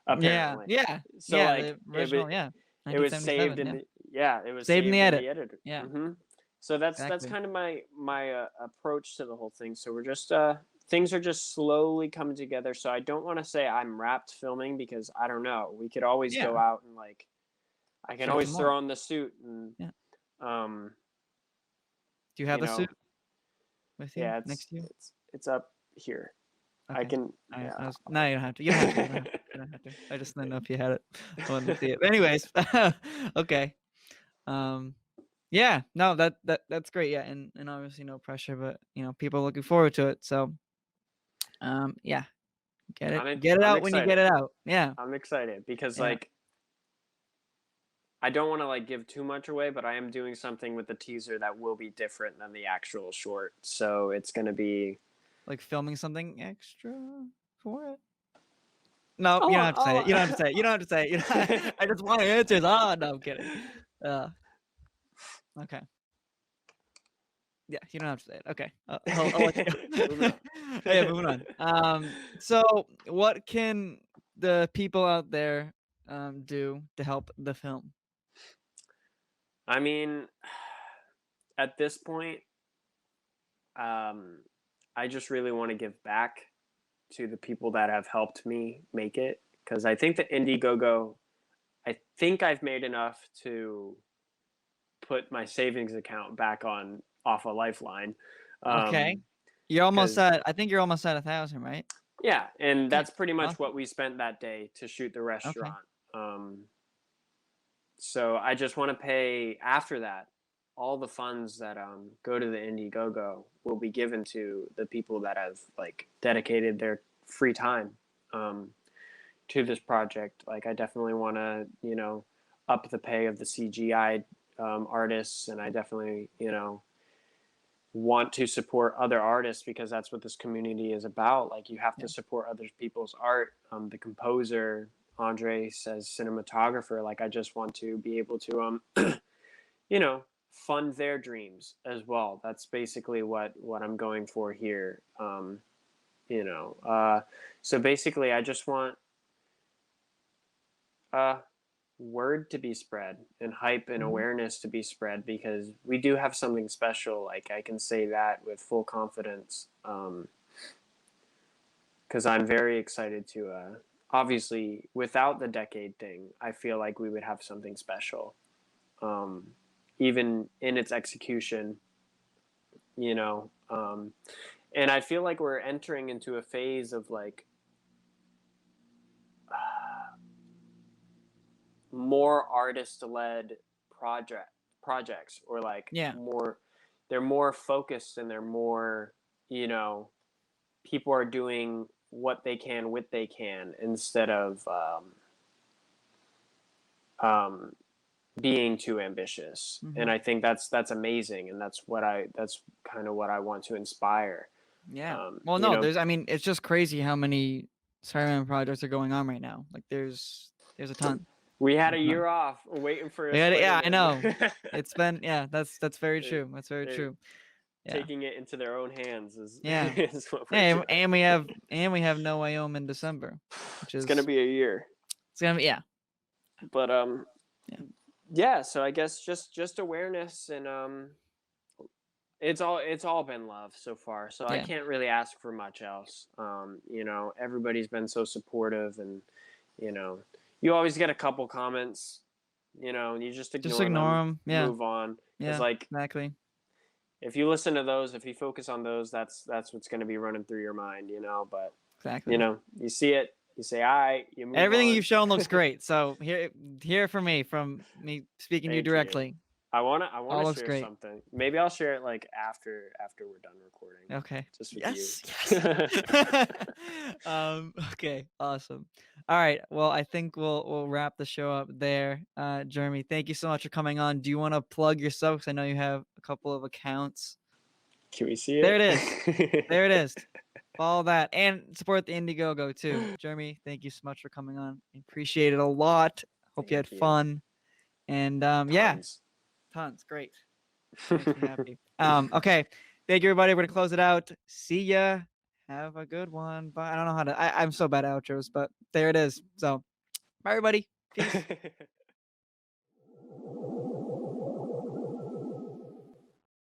Yeah. apparently. Yeah. So Yeah. like The original. Yeah. it was saved 1977. in Yeah. the yeah it was Saved in the saved in edit. the editor. Yeah. So that's Exactly. kind of my approach to the whole thing. So we're just things are just slowly coming together. So I don't want to say I'm wrapped filming because I don't know. We could always Yeah. go out and like I can Shoot always some more. throw on the suit and Yeah. um Do you have you the know suit with you yeah next to you? it's up here. I Okay. can I yeah. was, no, you don't have to. You don't have to. You don't have to. You don't have to. I just didn't know if you had it. I wanted to see it. But anyways, okay. Um, yeah, no, that's great. Yeah, and obviously no pressure, but people are looking forward to it. So, yeah, get it I'm out when you get excited. it out. Yeah, I'm excited because yeah. like I don't want to like give too much away, but I am doing something with the teaser that will be different than the actual short. So it's going to be Like filming something extra for it. No, you don't oh, have to say it. You don't have to say it. You don't have to say it. oh. I just want answers. Oh no, I'm kidding. Uh, okay. Yeah, you don't have to say it. Okay, I'll let you Moving go. on. Yeah, moving on. So what can the people out there do to help the film? I mean, at this point, I just really want to give back to the people that have helped me make it because I think the Indiegogo, I think I've made enough to put my savings account back on off a Lifeline. Okay. You're almost 'Cause at, I think you're almost at 1,000, right? yeah, and Okay. that's pretty much Awesome. what we spent that day to shoot the Okay. restaurant. So I just want to pay after that. All the funds that go to the Indiegogo will be given to the people that have like dedicated their free time um, to this project. Like I definitely want to, you know, up the pay of the CGI artists, and I definitely, you know, want to support other artists because that's what this community is about. Like you have Yeah. to support other people's art. The composer Andre says cinematographer. Like I just want to be able to you know, fund their dreams as well. That's basically what I'm going for here. You know, so basically I just want word to be spread and hype and awareness to be spread, because we do have something special. Like I can say that with full confidence, because I'm very excited to obviously without the decade thing I feel like we would have something special, even in its execution, you know. And I feel like we're entering into a phase of like more artist-led projects, or like Yeah. more, they're more focused, and they're more, you know, people are doing what they can with they can, instead of being too ambitious. And I think that's amazing, and that's kind of what I want to inspire. Yeah. Well, You no, know, I mean, it's just crazy how many Spider-Man projects are going on right now. Like there's a ton. we had a There's a ton. year off waiting for a Yeah, I know. Spider-Man. It's been, yeah, that's very true. That's very They're true. Yeah. taking it into their own hands is, Yeah. is what we're And, doing. we have No Way Home in December, which It's gonna is, be a year, it's gonna be, yeah. but Yeah. yeah. So I guess just awareness, and it's all been love so far. So I Yeah. can't really ask for much else. You know, everybody's been so supportive, and you know, you always get a couple comments, you know, and you just Just ignore ignore them, them. Yeah. move on, because Yeah. like Exactly. if you listen to those, if you focus on those, that's what's going to be running through your mind, you know. But you Exactly. know, you see it, you say, "All right," you move Everything on. you've shown looks great. So hear from me speaking to you Thank you. directly. I All wanna looks share great. something. Maybe I'll share it like after we're done recording, Okay. just with Yes. you. Yes. Okay. Awesome. All right. Well, I think we'll wrap the show up there. Jeremy, thank you so much for coming on. Do you want to plug yourself? 'Cause I know you have a couple of accounts. Can we see There it? it is. There it is. Follow that and support the Indiegogo too. Jeremy, thank you so much for coming on. I appreciate it a lot. Hope you had Thank you. fun. And yeah, Tons. tons. Great. Makes me happy. Okay. Thank you, everybody. We're gonna close it out. See ya. Have a good one. Bye. I don't know how to. I'm so bad at outros, but there it is. So, bye, everybody. Peace.